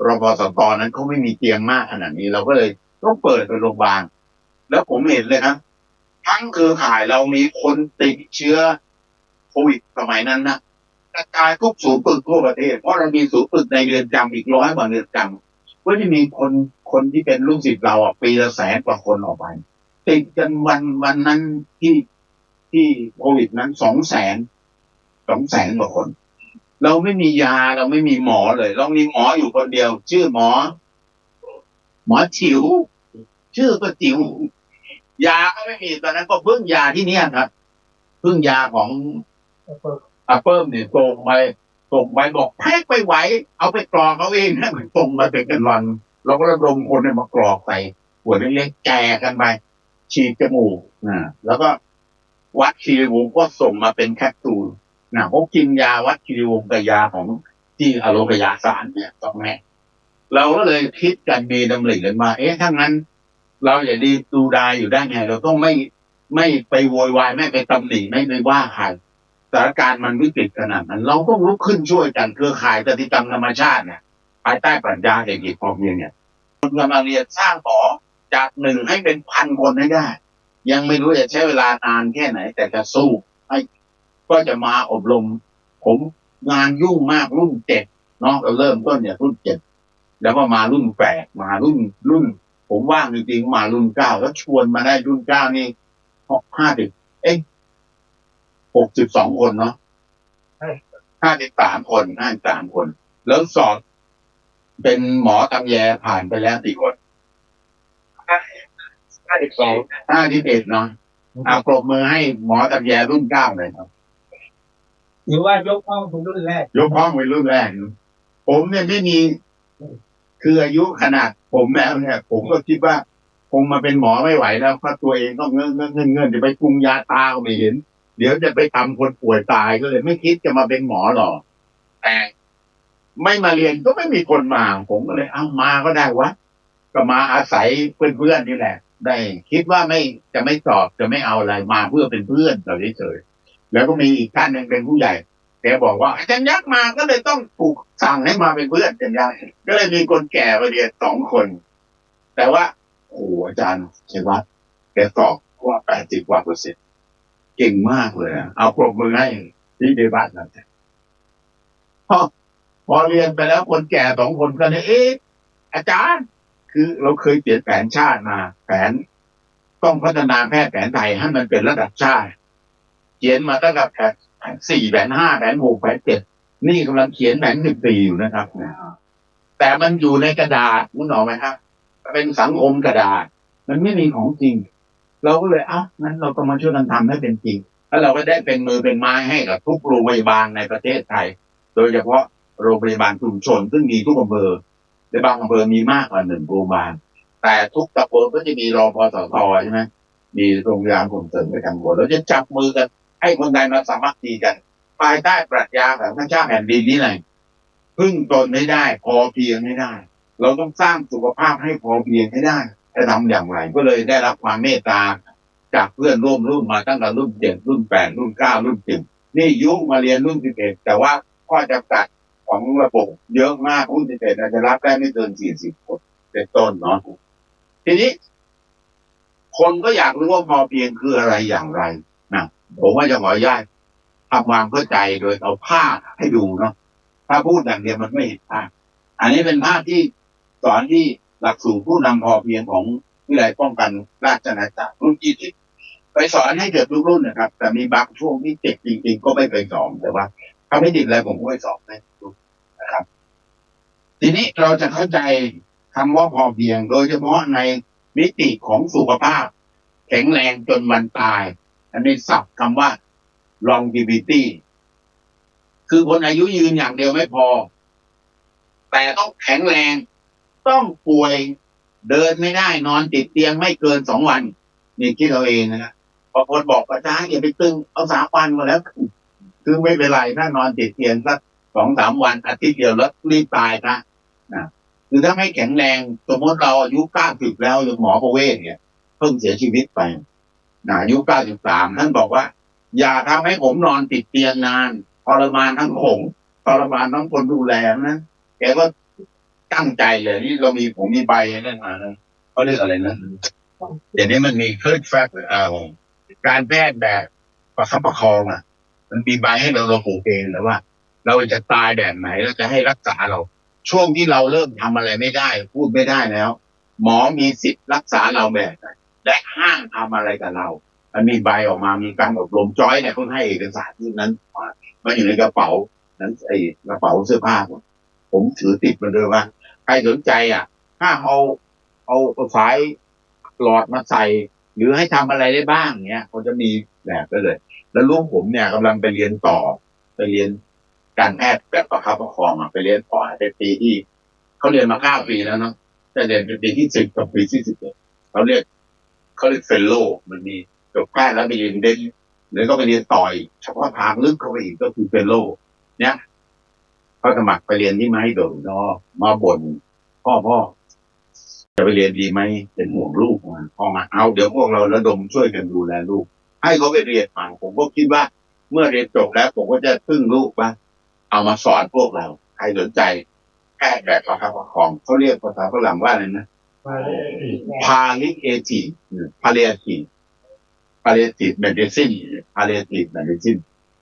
รพสตนั้นเขาไม่มีเตียงมากขนาดนี้เราก็เลยต้องเปิดเป็นโรงพยาบาลแล้วผมเห็นเลยนะทั้งเครือข่ายเรามีคนติดเชื้อโควิดสมัยนั้นนะกระจายทุกศูนย์ฝึกทั่วประเทศเพราะเรามีศูนย์ฝึกในเรือนจำอีก100 กว่าเรือนจำก็จะมีคนที่เป็นลูกศิษย์เราปีละ100,000 กว่าคนออกไปติดกันวันนั้นที่โควิดนั้น200,000 กว่าคนเราไม่มียาเราไม่มีหมอเลยเรามีหมออยู่คนเดียวชื่อหมอจิ๋วชื่อก็จิ๋วยาก็ไม่มีตอนนั้นก็พึ่งยาที่นี่ครับพึ่งยาของเปิ้มเนี่ยส่งไป ส่งไปบอกแพ็คไม่ไหวเอาไปกรอกเอาเองนะส่งมาเป็นกันวันเราก็ระดมคนมากรอกใส่ขวดเล็กๆแจกกันไปฉีดจมูกแล้วก็วัดคีรีวงศ์ก็ส่งมาเป็นแคปซูลเขากินยาวัดคีรีวงศ์กับยาของที่อโลกยาสารเนี่ยต้องแม่เราก็เลยคิดกันมีดำริกันมาถ้างั้นเราอย่าดีดูดายอยู่ได้ไงเราต้องไม่ไปโวยวายไม่ไปตำหนิไม่ไปว่าใครสถานการณ์มันวิกฤตขนาดนั้นเราต้องลุกขึ้นช่วยกันเครือข่ายกติกรรมธรรมชาติเนี่ยภายใต้ปรัชญาเศรษฐกิจพอเพียงเนี่ยคนกำลังเรียนสร้างต่อจาก1ให้เป็น1,000 คนให้ได้ยังไม่รู้จะใช้เวลานานแค่ไหนแต่จะสู้ให้ก็จะมาอบรมผมงานยุ่งมากรุ่น7เนาะเราเริ่มต้นเนี่ยรุ่น7แล้วก็มารุ่น8มารุ่นผมว่างจริงๆมารุ่น9แล้วชวนมาได้รุ่น9นี่62 คนเนาะ53 คนแล้วสอบเป็นหมอตำแยผ่านไปแล้ว4 คน51เนาะปรบมือให้หมอตำแยรุ่น9เลยครับหรือว่ายกห้องเป็นรุ่นแรกผมเนี่ยไม่มีคืออายุขนาดผมแล้วเนี่ยผมก็คิดว่าคงมาเป็นหมอไม่ไหวแล้วเพราะตัวเองต้องเงินจะไปปรุงยาตาก็ไม่เห็นเดี๋ยวจะไปทำคนป่วยตายก็เลยไม่คิดจะมาเป็นหมอหรอกแต่ไม่มาเรียนก็ไม่มีคนมาผมก็เลยเอามาก็ได้วะก็มาอาศัยเพื่อนนี่แหละได้คิดว่าจะไม่สอบจะไม่เอาอะไรมาเพื่อเป็นเพื่อนเฉยๆแล้วก็มีอีกท่านหนึ่งเป็นผู้ใหญ่แกบอกว่าอาจารย์ยักษ์มาก็เลยต้องถูกสั่งให้มาเป็นเพื่อนอาจารย์ยักษ์ก็เลยมีคนแก่มาเรียน2 คนแต่ว่าโอ้อาจารย์เชวัตแกสอบว่า80%เก่งมากเลยเอาปรบมือให้ที่ดีบัตนะพอเรียนไปแล้วคนแก่2 คนก็เลยอาจารย์คือเราเคยเขียนแผนชาติมาแผนต้องพัฒนาแพทย์แผนไทยให้มันเป็นระดับชาติเขียนมาตั้งแต่แผน4แผน5แผน6แผน7นี่กำลังเขียนแผน14อยู่นะครับแต่มันอยู่ในกระดาษคุณหนอไหมครับเป็นสังคมกระดาษมันไม่มีของจริงเราก็เลยงั้นเราต้องมาช่วยกันทำให้เป็นจริงแล้วเราก็ได้เป็นมือเป็นไม้ให้กับทุกโรงพยาบาลในประเทศไทยโดยเฉพาะโรงพยาบาลชุมชนซึ่งมีทุกอำเภอในบางอำเภอมีมากกว่า1 โรงพยาบาลแต่ทุกตำบลก็จะมีรพสทใช่ไหมมีโรงพยาบาลส่งเสริมประจำจังหวัดเราจะจับมือกันให้คนไทยมาสามัคคีกันภายใต้ปรัชญาของพระเจ้าแผ่นดินนี้เลยพึ่งตนให้ได้พอเพียงให้ได้เราต้องสร้างสุขภาพให้พอเพียงให้ได้จะทำอย่างไรก็เลยได้รับความเมตตาจากเพื่อนร่วมรุ่นมาตั้งแต่รุ่น7รุ่น8รุ่น9รุ่น10นี่ยุคมาเรียนรุ่น11แต่ว่าข้อจำกัดของระบบเยอะมากรุ่น11อาจจะรับได้ไม่เกิน40 คนเป็นต้นเนาะทีนี้คนก็อยากรู้ว่าพอเพียงคืออะไรอย่างไรนะผมว่าจะขออนุญาตทำความเข้าใจโดยเอาภาพให้ดูเนาะถ้าพูดอย่างเดียวมันไม่เห็นภาพอันนี้เป็นภาพที่สอนที่หลักสูตรผู้นำพอเพียงของวิทยาลัยป้องกันราชอาณาจักรรุ่น20ไปสอนให้เกิดทุกรุ่นนะครับแต่มีบางช่วงที่เด็กจริงๆก็ไม่เคยสอนแต่ว่าถ้าไม่ติดอะไรผมก็ไม่สอนนะครับทีนี้เราจะเข้าใจคำว่าพอเพียงโดยเฉพาะในมิติของสุขภาพแข็งแรงจนวันตายอันนี้ศัพท์คำว่า longevity คือคนอายุยืนอย่างเดียวไม่พอแต่ต้องแข็งแรงต้องป่วยเดินไม่ได้นอนติดเตียงไม่เกิน2 วันนี่คิดเอาเองนะพอคนบอกอาจารย์อย่าไปตึงเอา3 วันมาแล้วคือไม่เป็นไรถ้านอนติดเตียงสัก 2-3 วันอาทิตย์เดียวแล้วรีบตายนะคือถ้าไม่แข็งแรงสมมติเราอายุ90แล้วหมอประเวศเนี่ยเพิ่งเสียชีวิตไปอายุ93ท่านบอกว่าอย่าทำให้ผมนอนติดเตียงนานทรมานทั้งผมทรมานทั้งคนดูแลนะแกก็ตั้งใจเลยนี่ผมมีใบนั่นมานะเขาเรียกอะไรนะเดี๋ยวนี้มันมีเครื่องแฟกการแพทย์แบบประคับประคองมันมีใบให้เราปลูกเองแล้วว่าเราจะตายแบบไหนเราจะให้รักษาเราช่วงที่เราเริ่มทำอะไรไม่ได้พูดไม่ได้แล้วหมอมีสิทธิ์รักษาเราแบบไหนและห้ามทำอะไรกับเรามันมีใบออกมามีการอบรมจอยเนี่ยเพิ่งให้เอกสารที่นั้นมาอยู่ในกระเป๋านั้นกระเป๋าเสื้อผ้าผมถือติดมาเลยว่าใครสนใจถ้าเอาสายหลอดมาใส่หรือให้ทำอะไรได้บ้างเนี้ยเขาจะมีแบบได้เลยแล้วลูกผมเนี่ยกำลังไปเรียนต่อไปเรียน การแพทย์แบบประคับประคองไปเรียนต่อในปีที่เขาเรียนมา9 ปีแล้วเนาะแต่เรียนเป็นปีที่10กับปีที่11เขาเรียกเฟลโลมันมีจบแพทย์แล้วไปเรียนเดนหรือก็ไปเรียนต่อยเฉพาะทางลึกเข้าไปอีกก็คือเฟลโลเนี่ยเขาสมัครไปเรียนที่ไม่โดนเนาะมาบ่นพ่อจะไปเรียนดีไหมเป็นห่วงลูกพ่อมาเอาเดี๋ยวพวกเราระดมช่วยกันดูแลลูกให้เขาไปเรียนมาผมก็คิดว่าเมื่อเรียนจบแล้วผมก็จะพึ่งลูกบ้างเอามาสอนพวกเราใครสนใจแพทย์แบบประคับประคองเขาเรียกภาษาฝรั่งว่าอะไรนะpalliative medicine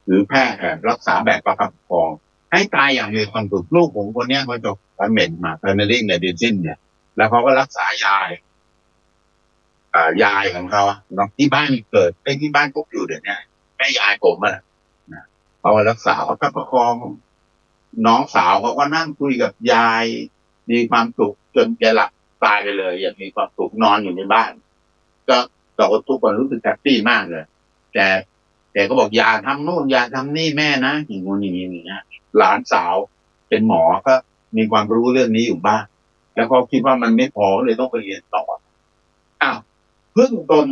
หรือแพทย์รักษาแบบประคับประคองให้ตายอย่างมีความสุขลูกผมคนนี้เขาจบprimary medicine เนี่ยแล้วเขาก็รักษายายของเขาเนาะที่บ้านเกิดที่บ้านก็อยู่เดี๋ยวนี้แม่ยายผมนะเขารักษาเขาประคองน้องสาวเขาก็นั่งคุยกับยายมีความสุขจนแกหลับตายไปเลยอย่างมีความสุขนอนอยู่ในบ้านก็เราทุกคนรู้สึกแฮปปี้มากเลยแต่ก็บอกอย่าทำโน่นอย่าทำนี่แม่นะอย่างงู้นอย่างนี้นะหลานสาวเป็นหมอก็มีความรู้เรื่องนี้อยู่บ้างแล้วก็คิดว่ามันไม่พอเลยต้องไปเรียนต่อพึ่งตน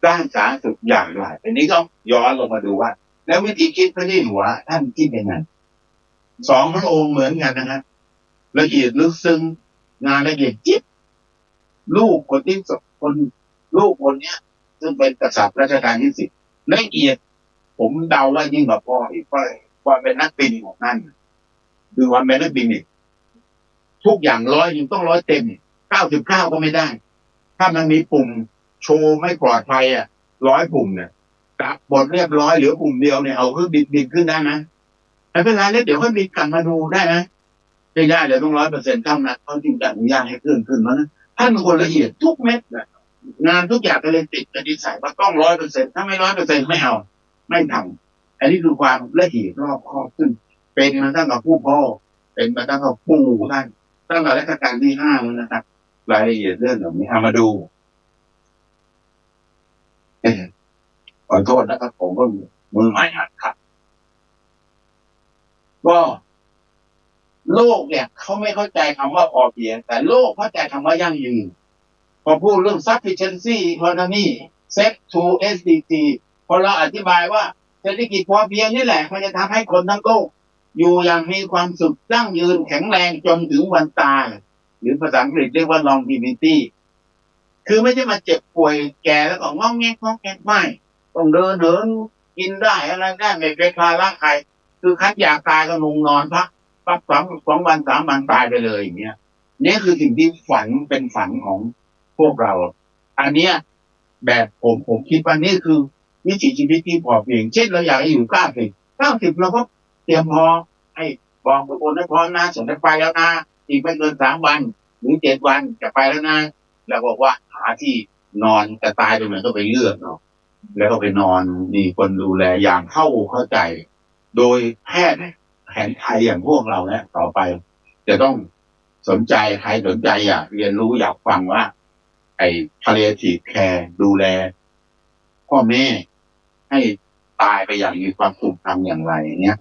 ด้านสาธารณสุขอย่างไรอันนี้ก็ย้อนลงมาดูว่าแล้ววิธีคิดพระเจ้าอยู่หัวท่านคิดยังไง2 พระองค์เหมือนกันนะครับละเอียดลึกซึ้งงานละเอียดจิ๊บลูกคนที่ลูกคนเนี้ยซึ่งเป็นกษัตริย์รัชกาลที่10ละเอียดผมเดาว่ายิ่งกว่าพ่ออีกเพราะความเป็นนักบินของท่านคือความเป็นนักบินนี่ทุกอย่าง100ยังต้อง100เต็ม99ก็ไม่ได้ถ้ามันมีปุ่มโชว์ไม่ปลอดภัย100 ปุ่มเนี่ยกลับบทเรียบร้อยเหลือปุ่มเดียวเนี่ยเอาเครื่องบินขึ้นได้ไหมไม่เป็นไรแล้วเดี๋ยวค่อยมีกันมาดูได้ไหมไม่ได้เดี๋ยวต้อง100%เท่านั้นเขาจึงจะอนุญาตให้เครื่องขึ้นมานะท่านเป็นคนละเอียดทุกเม็ดงานทุกอย่างก็เลยติดกระดิ่งใส่ว่าต้อง 100% ถ้าไม่ 100% ไม่เอาไม่ทำอันนี้คือความละเอียดรอบคอบขึ้นเป็นมาตั้งแต่ผู้พ่อเป็นมาตั้งแต่ปู่ท่านตั้งแต่รัชกาลที่5แล้วนะครับรายละเอียดเรื่องเหล่านี้เอามาดูขอโทษนะครับผมก็มือใหม่หัดขับก็โลกเนี่ยเขาไม่เข้าใจคำว่าพอเพียงแต่โลกเข้าใจคำว่ายั่งยืนพอพูดเรื่อง sufficiency economy set to SDG พอเราอธิบายว่าเศรษฐกิจพอเพียงนี่แหละมันจะทำให้คนทั้งโลกอยู่อย่างมีความสุขยั่งยืนแข็งแรงจนถึงวันตายหรือภาษาอังกฤษเรียกว่า longevity คือไม่ใช่มาเจ็บป่วยแก่แล้วก็งอแงไม่ต้องเดินกินได้อะไรได้ไม่เป็นภาระใครคือคัดอยากตายก็ลงนอนพักปั๊บ2 วัน 3 วันตายไปเลยอย่างเงี้ยนี่คือสิ่งที่ฝันเป็นฝันของพวกเราอันเนี้ยแบบผมคิดว่านี่คือวิถีชีวิตที่พอเพียงเช่นเราอยากให้อยู่90เราก็เตรียมพอให้บอกทุกคนให้พร้อมนะฉันจะไปแล้วนะอีกไม่เกิน3 วันหรือ7 วันจะไปแล้วนะแล้วบอกว่าหาที่นอนจะตายตรงไหนก็ไปเลือกเนาะแล้วก็ไปนอนมีคนดูแลอย่างเข้าใจโดยแพทย์แผนไทยอย่างพวกเราเนี่ยต่อไปจะต้องสนใจใครสนใจอยากเรียนรู้อยากฟังว่าไอ้ palliative care ดูแลพ่อแม่ให้ตายไปอย่างมีความสุขทำอย่างไรเนี้ย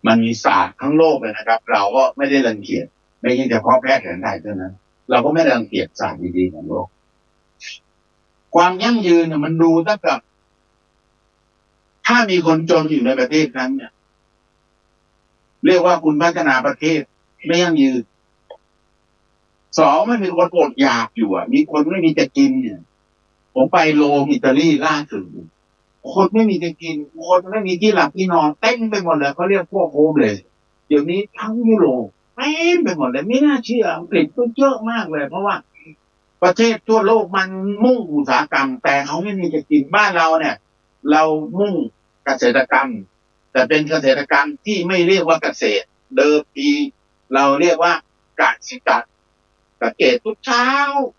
มันมีศาสตร์ทั้งโลกเลยนะครับเราก็ไม่ได้รังเกียจไม่ใช่เฉพาะแพทย์แผนไทยเท่านั้นเราก็ไม่รังเกียจศาสตร์ดีๆของโลกความยั่งยืนเนี่ยมันดูตั้งแต่ถ้ามีคนจนอยู่ในประเทศนั้นเนี่ยเรียกว่าคุณพัฒนาประเทศไม่ยั่งยืน2ไม่มีคนอดอยากอยู่มีคนไม่มีจะกินเนี่ยผมไปโรมอิตาลีล่าสุดคนไม่มีจะกินคนไม่มีที่หลับที่นอนเต็มไปหมดเลยเขาเรียกพวกโฮมเลยเดี๋ยวนี้ทั้งยุโรปเต็มไปหมดเลยไม่น่าเชื่ออังกฤษก็เยอะมากเลยเพราะว่าประเทศทั่วโลกมันมุ่งอุตสาหกรรมแต่เขาไม่มีจะกินบ้านเราเนี่ยเรามุ่งเกษตรกรรมแต่เป็นเกษตรกรรมที่ไม่เรียกว่าเกษตรเดิมทีเราเรียกว่ากสิกรรมเกษตรทุกเช้า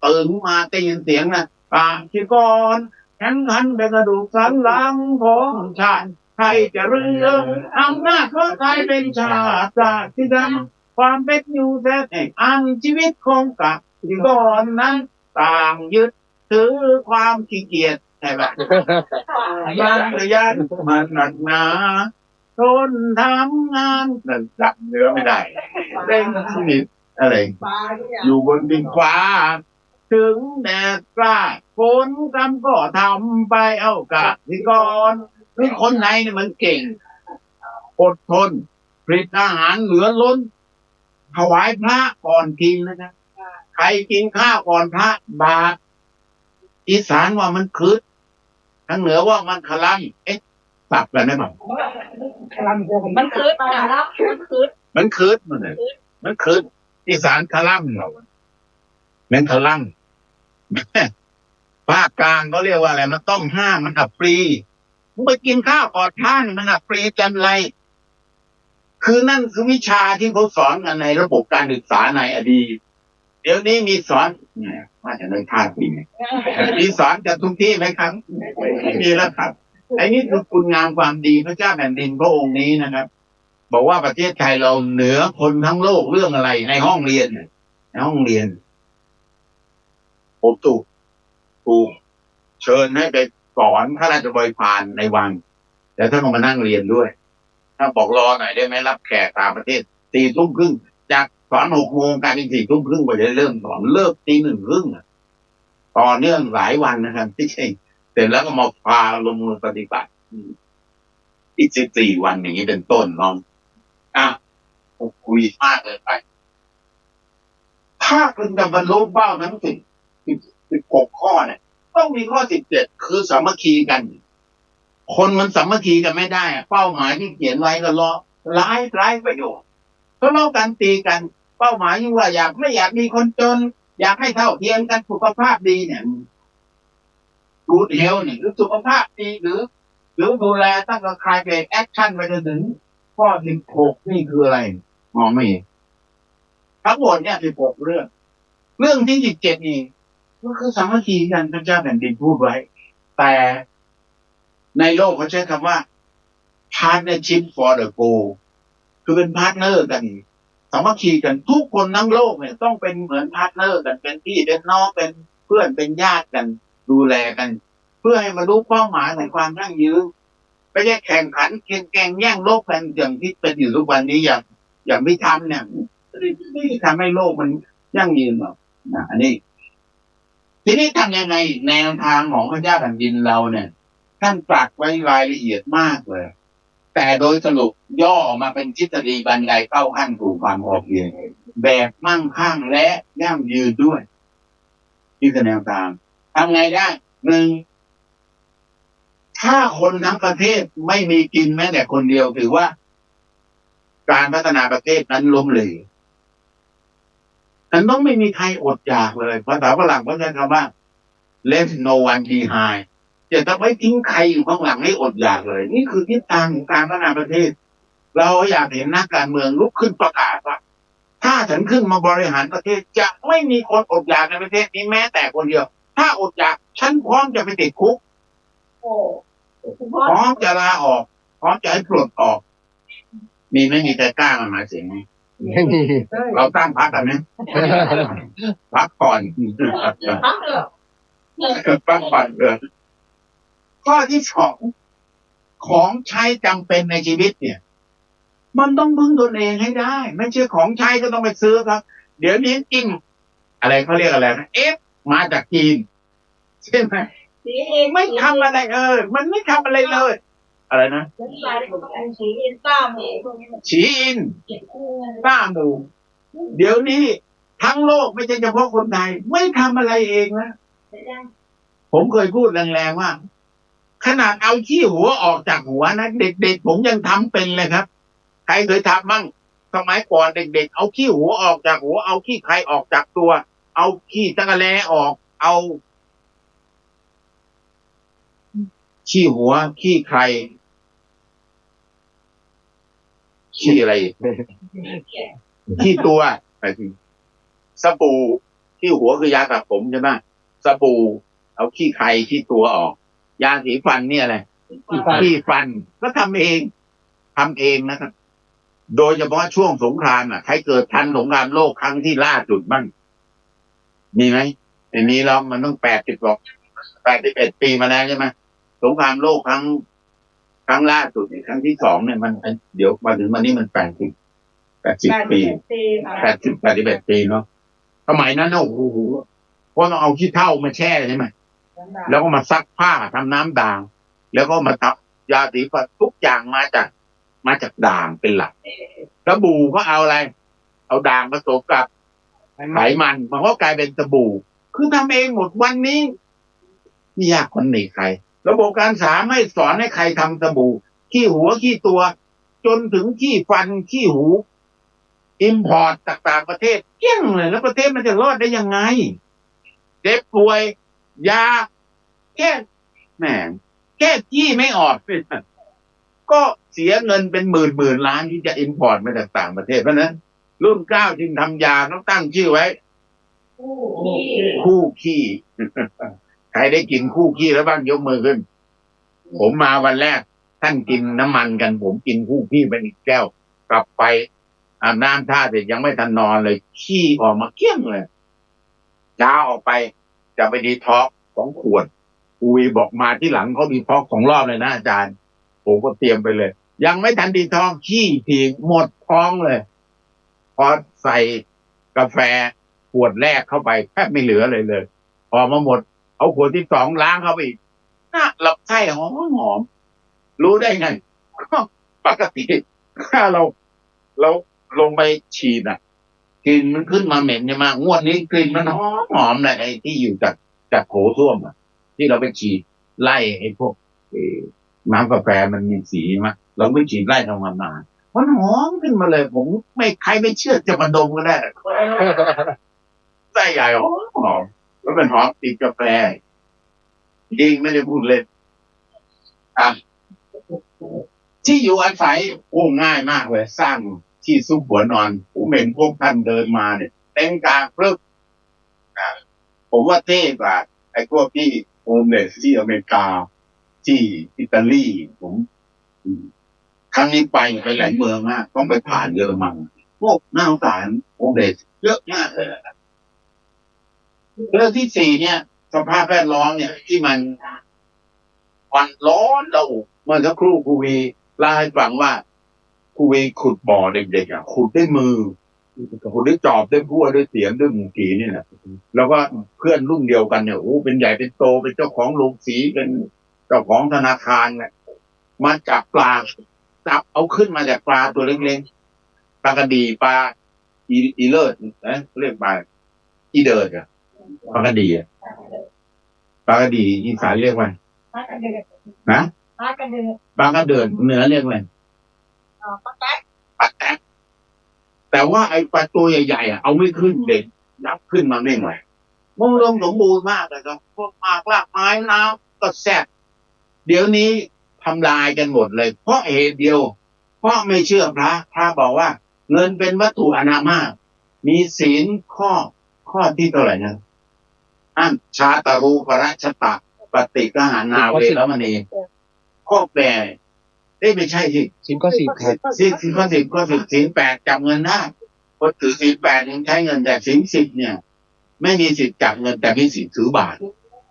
ตื่นมาได้ยินเสียงนะป่าชีกรแข็งขันเป็นกระดูกสันหลังของชาติไทยจะเรื่องอำนาจของไทยเป็นชาติที่ดำความเป็นอยู่แท้แห่งอันชีวิตของกสิกรนั้นต่างยึดถือความขี้เกียจใช่ไหมยันมันหนักหนา ทนทำงานนั่นจับเนื้อไม่ได้เร่งสนิทอะไรอยู่บนดินฟ้าถึงแดดกล้าฝนกำก็ทำไปเอากะที่ก่อนคือคนไหนเนี่ยมันเก่งอดทนผลิตอาหารเหลือล้นถวายพระก่อนกินนะครับใครกินข้าวก่อนพระบาปอีสานว่ามันคืดทางเหนือว่ามันขลังสับกันได้ไหมมันคืดนะครับมันคืดมันคืดอีสานขลังเราแม่นขลังภาคกลางเขาเรียกว่าอะไรมันต้องห้ามมันอับปรีมึงไปกินข้าวก่อนท่านมันอับปรีจันไรคือนั่นคือวิชาที่เขาสอนกันในระบบการศึกษาในอดีตเดี๋ยวนี้มีสอนว่าจะเลยท่าปีมีสอนจากทุกที่ไหมครับไม่มีแล้วครับไอ้นี่คือคุณงามความดีพระเจ้าแผ่นดินพระองค์นี้นะครับบอกว่าประเทศไทยเราเหนือคนทั้งโลกเรื่องอะไรในห้องเรียนในห้องเรียนผมถูกเชิญให้ไปสอนพระราชบริพารในวังแต่ท่านต้องมานั่งเรียนด้วยถ้าบอกรอหน่อยได้ไหมรับแขกต่างประเทศ4 ทุ่มครึ่งจากสอน6 โมงกลายเป็น4 ทุ่มครึ่งกว่าจะเริ่มสอนเลิกตี 1 ครึ่งต่อเนื่องหลายวันนะครับที่ใช่เสร็จแล้วก็มาพาลงมือปฏิบัติอีก14 วันอย่างนี้เป็นต้นน้องคุยมากเลยไปถ้าคุณจะบรรลุเป้านั้น16 ข้อเนี่ยต้องมีข้อ17คือสามัคคีกันคนมันสามัคคีกันไม่ได้เป้าหมายที่เขียนไว้ก็ร้ายประโยชน์ทะเลาะกันตีกันเป้าหมายยิ่งว่าไม่อยากมีคนจนอยากให้เท่าเทียมกันสุขภาพดีเนี่ยดูเดียวนี่หรือสุขภาพดีหรือดูแลตั้งแต่คลายเบรกแอคชั่นไปจนถึงข้อ16นี่คืออะไรมองไม่เห็นทั้งหมดเนี่ย16 เรื่องที่17นี่ก็คือสามัคคีกันพระเจ้าแผ่นดินพูดไว้แต่ในโลกเขาใช้คำว่า partnership for the goal คือเป็นพาร์ทเนอร์กันสามัคคีกันทุกคนทั้งโลกเนี่ยต้องเป็นเหมือนพาร์ทเนอร์กันเป็นพี่เป็นน้องเป็นเพื่อนเป็นญาติกันดูแลกันเพื่อให้มารู้เป้าหมายในความยั่งยืนไม่ใช่แข่งขันแข่งแย่งโลกกันอย่างที่เป็นอยู่ทุกวันนี้อย่างไม่ทำเนี่ยไม่ทำให้โลกมันยั่งยืนหรอกอันนี้ทีนี้ทำยังไงแนวทางของพระเจ้าแผ่นดินเราเนี่ยท่านตรัสไว้รายละเอียดมากเลยแต่โดยสรุปย่อออกมาเป็นทฤษฎีบันได9 ขั้นสู่ความพอเพียงแบบมั่งคั่งและยั่งยืนด้วยนี่คือแนวทางทำไงได้ 1ถ้าคนทั้งประเทศไม่มีกินแม้แต่คนเดียวถือว่าการพัฒนาประเทศนั้นล้มเหลวมันต้องไม่มีใครอดอยากเลยภาษาฝรั่งเขาใช้คำว่า left no one behind จะไม่ทิ้งใครอยู่ข้างหลังให้อดอยากเลยนี่คือทิศทางของการพัฒนาประเทศเราอยากเห็นนักการเมืองลุกขึ้นประกาศว่าถ้าฉันขึ้นมาบริหารประเทศจะไม่มีคนอดอยากในประเทศนี้แม้แต่คนเดียวถ้าอดอยากฉันพร้อมจะไปติดคุกพร้อมจะลาออกพร้อมจะให้ปลดออกไม่มีใครกล้ามาเสียงนี้เราตั้งพรรคกันไหมพรรคก่อนพรรคก่อนข้อที่2ของใช้จำเป็นในชีวิตเนี่ยมันต้องพึ่งตนเองให้ได้ไม่ใช่ของใช้ก็ต้องไปซื้อครับเดี๋ยวนี้จริงอะไรเขาเรียกอะไรนะมาจากจีนใช่ไหมไม่ทำอะไรมันไม่ทำอะไรเลยอะไรนะฉีอินต้าหมูเดี๋ยวนี้ทั้งโลกไม่ใช่เฉพาะคนไทยไม่ทำอะไรเองนะผมเคยพูดแรงๆว่าขนาดเอาขี้หัวออกจากหัวนะเด็กๆผมยังทำเป็นเลยครับใครเคยทำบ้างสมัยก่อนเด็กๆเอาขี้หัวออกจากหัวเอาขี้ใครออกจากตัวเอาขี้จักรแลออกเอาขี้หัวขี้ใครขี้อะไรขี้ตัวไปถึงสบู่ขี้หัวคือยาสระผมใช่ไหมสบู่เอาขี้ใครขี้ตัวออกยาสีฟันเนี่ยอะไรขี้ฟันก็ทำเองนะครับโดยเฉพาะช่วงสงครามใครเกิดทันสงครามโลกครั้งที่ล่าสุดบ้างมีไหมไม่มีแล้วมันต้อง81 ปีมาแล้วใช่ไหมสงครามโลกครั้ง ครั้งล่าสุดครั้งที่สองเนี่ยมันเดี๋ยวมาถึงวันนี้มัน80 ปี81 ปีเนาะสมัยนั้นโอ้โหเพราะต้องเอาขี้เถ้ามาแช่ใช่ไหมแล้วก็มาซักผ้าทำน้ำด่างแล้วก็มาทำยาสีฟันทุกอย่างมาจากด่างเป็นหลักสบู่ก็เอาอะไรเอาด่างผสมกับไขมันมันก็กลายเป็นสบู่คือทำเองหมดวันนี้ไม่ยากคนหนีใครระบบการศึกษาไม่สอนให้ใครทำสบู่ขี้หัวขี้ตัวจนถึงขี้ฟันขี้หูอิมพอร์ตจากต่างประเทศเกี้ยงเลยแล้วประเทศมันจะรอดได้ยังไงเจ็บป่วยยาแก้ที่ไม่ออกก็เสียเงินเป็นหมื่นล้านที่จะอิมพอร์ตมาจากต่างประเทศเพราะนั้นรุ่น9จึงทำยาต้องตั้งชื่อไว้คู่ขี้ใครได้กินคู่ขี้แล้วบ้างยกมือขึ้นผมมาวันแรกท่านกินน้ำมันกันผมกินคู่ขี้ไปอีกแก้วกลับไปอาบน้ำท่าเสร็จยังไม่ทันนอนเลยขี้ออกมาเกลี้ยงเลยช้าออกไปจะไปดีท็อก2 ขวดอุยบอกมาที่หลังเขาดีท็อก2 รอบเลยนะอาจารย์ผมก็เตรียมไปเลยยังไม่ทันดีท็อกขี้ทีหมดท้องเลยพอใส่กาแฟขวดแรกเข้าไปแทบไม่เหลือเลยพอมาหมดเอาขวดที่2ล้างเข้าไปอีกน่าลำไส้หอมรู้ได้ไงปกติถ้าเราลงไปฉีดกลิ่นมันขึ้นมาเหม็นใช่ไหมงวดนี้กลิ่นมันหอมเลยไอ้ที่อยู่จากโถส้วมที่เราไปฉีดไล่ไอ้พวกน้ำกาแฟมันมีสีไหมเราไปฉีดไล่ทำความสะอาดมันหอมขึ้นมาเลยผมใครไม่เชื่อจะมาดมก็ได้ไส้ใหญ่หอมแล้วเป็นหอมติดกาแฟจริงไม่ได้พูดเล่นที่อยู่อาศัยง่ายมากเลยสร้างที่ซุปหัวนอนผมเห็นพวกท่านเดินมาเนี่ยเต็มกลางเพลิดผมว่าเท่กว่าไอ้พวกที่โฮมเลสที่อเมริกาที่อิตาลีผมครั้งนี้ไปหลายเมืองมากต้องไปผ่านเยอรมันพวกน่าสงสารโฮมเลสเยอะมากเลยเรื่องที่4เนี่ยสภาพแวดล้อมเนี่ยที่มันร้อนระอุเมื่อสักครู่ครูวีเล่าให้ฟังว่าครูวีขุดบ่อเด็กๆขุดด้วยมือขุดด้วยจอบด้วยพั่วด้วยเสียมด้วยหมูกีนี่แหละแล้วก็เพื่อนรุ่นเดียวกันเนี่ยเป็นใหญ่เป็นโตเป็นเจ้าของโรงสีเป็นเจ้าของธนาคารเนี่ยมาจับปลาจับเอาขึ้นมาจากปลาตัวเล็กๆปลากระดีปลาอีเลิศนะเรียกปลาอีเดิร์ดปลากระดีอีสานเรียกว่านะปลากระเดินเหนือเรียกว่าปลาแต๊กแต่ว่าไอ้ปลาตัวใหญ่ๆเอาไม่ขึ้นเด็กนับขึ้นมาไม่ไหวมันรวมสมบูรณ์มากเลยครับพวกหมากรากไม้น้ำก็แซ่บเดี๋ยวนี้ทำลายกันหมดเลยเพราะเหตุเดียวเพราะไม่เชื่อพระบอกว่าเงินเป็นวัตถุอนามาตมีศีลข้อที่เท่าไหร่นะชาตารูปรัชตะปฏิกหานาเวรมณีข้อแปดไม่ใช่สิศีลข้อ10ครับศีลข้อ10ข้อ10ศีล8จับเงินได้พอถือศีล8ยังใช้เงินแต่ศีล10เนี่ยไม่มีสิทธิ์จับเงินแต่มีสิทธิ์ถือบาตร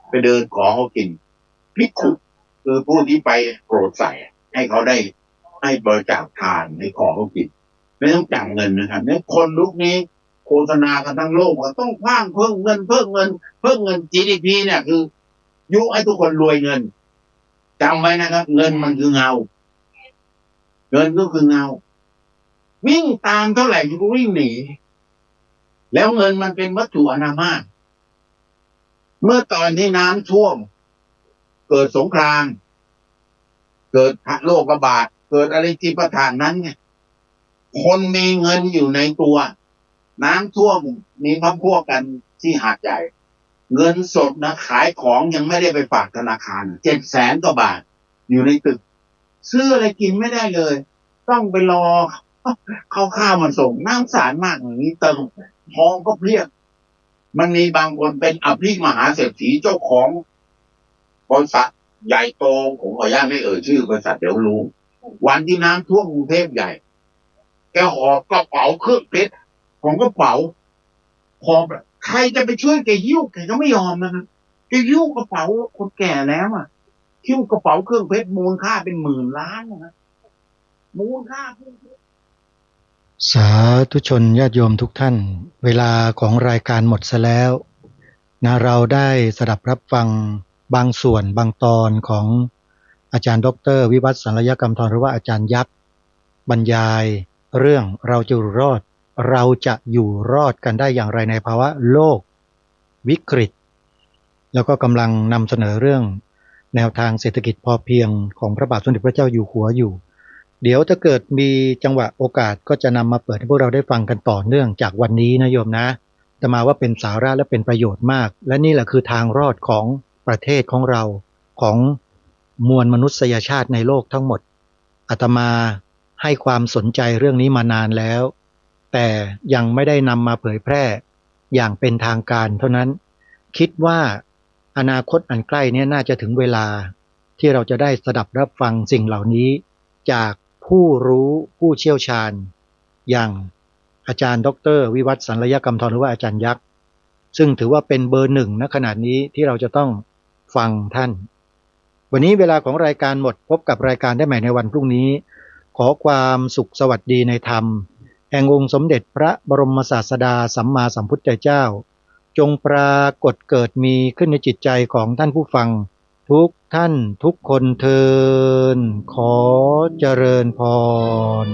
ไปเดินขอเขากินภิกขุคือผู้ที่ไปโปรดใส่ให้เขาได้ให้บริจาคทานให้ขอเขากินไม่ต้องจ่ายเงินนะครับเนี่ยคนยุคนี้โฆษณากันทั้งโลกว่าต้องเพิ่มเงิน GDP เนี่ยคือยุให้ทุกคนรวยเงินจำไว้นะครับเงินมันคือเงาเงินก็คือเงาวิ่งตามเท่าไหร่ก็วิ่งหนีแล้วเงินมันเป็นวัตถุอนามาตเมื่อตอนที่น้ำท่วมเกิดสงครามเกิดโรคระบาดเกิดอะไรที่ประทานนั้นไงคนมีเงินอยู่ในตัวน้ำท่วมมีพักพวกกันที่หาดใหญ่เงินสดนะขายของยังไม่ได้ไปฝากธนาคาร700,000 กว่าบาทอยู่ในตึกซื้ออะไรกินไม่ได้เลยต้องไปรอข้าวมาส่งน้ำสารมากอย่างนี้เติมทองก็เพียบมันมีบางคนเป็นอภิมหาเศรษฐีเจ้าของบริษัทใหญ่โตผมขออนุญาตไม่ชื่อบริษัทเดี๋ยวรู้วันที่น้ำท่วมกรุงเทพใหญ่แกหอบกระเป๋าเครื่องเพชรของกระเป๋าหอบใครจะไปช่วยแกยิ้วแกก็ไม่ยอมนะครับแกยิ้วกระเป๋าคนแก่แล้ว คิ้วกระเป๋าเครื่องเพชรมูลค่าเป็นหมื่นล้านนะมูลค่า สาธุชนญาติโยมทุกท่านเวลาของรายการหมดซะแล้วนะเราได้สดับรับฟังบางส่วนบางตอนของอาจารย์ดร.วิวัฒน์สัลยกรรมธรหรือว่าอาจารย์ยักษ์บรรยายเรื่องเราจะอยู่รอดกันได้อย่างไรในภาวะโลกวิกฤตแล้วก็กำลังนำเสนอเรื่องแนวทางเศรษฐกิจพอเพียงของพระบาทสมเด็จพระเจ้าอยู่หัวอยู่เดี๋ยวถ้าเกิดมีจังหวะโอกาสก็จะนำมาเปิดให้พวกเราได้ฟังกันต่อเนื่องจากวันนี้นะโยมนะแต่มาว่าเป็นสาระและเป็นประโยชน์มากและนี่แหละคือทางรอดของประเทศของเราของมวลมนุษยชาติในโลกทั้งหมดอาตมาให้ความสนใจเรื่องนี้มานานแล้วแต่ยังไม่ได้นำมาเผยแพร่อย่างเป็นทางการเท่านั้นคิดว่าอนาคตอันใกล้นี้น่าจะถึงเวลาที่เราจะได้สดับรับฟังสิ่งเหล่านี้จากผู้รู้ผู้เชี่ยวชาญอย่างอาจารย์ดร.วิวัฒน์สัลยกรรมธรหรือว่าอาจารย์ยักษ์ซึ่งถือว่าเป็นเบอร์หนึ่งณขณะนี้ที่เราจะต้องฟังท่านวันนี้เวลาของรายการหมดพบกับรายการได้ใหม่ในวันพรุ่งนี้ขอความสุขสวัสดีในธรรมแห่งองค์สมเด็จพระบรมศาสดาสัมมาสัมพุทธเจ้าจงปรากฏเกิดมีขึ้นในจิตใจของท่านผู้ฟังทุกท่านทุกคนเทินขอเจริญพร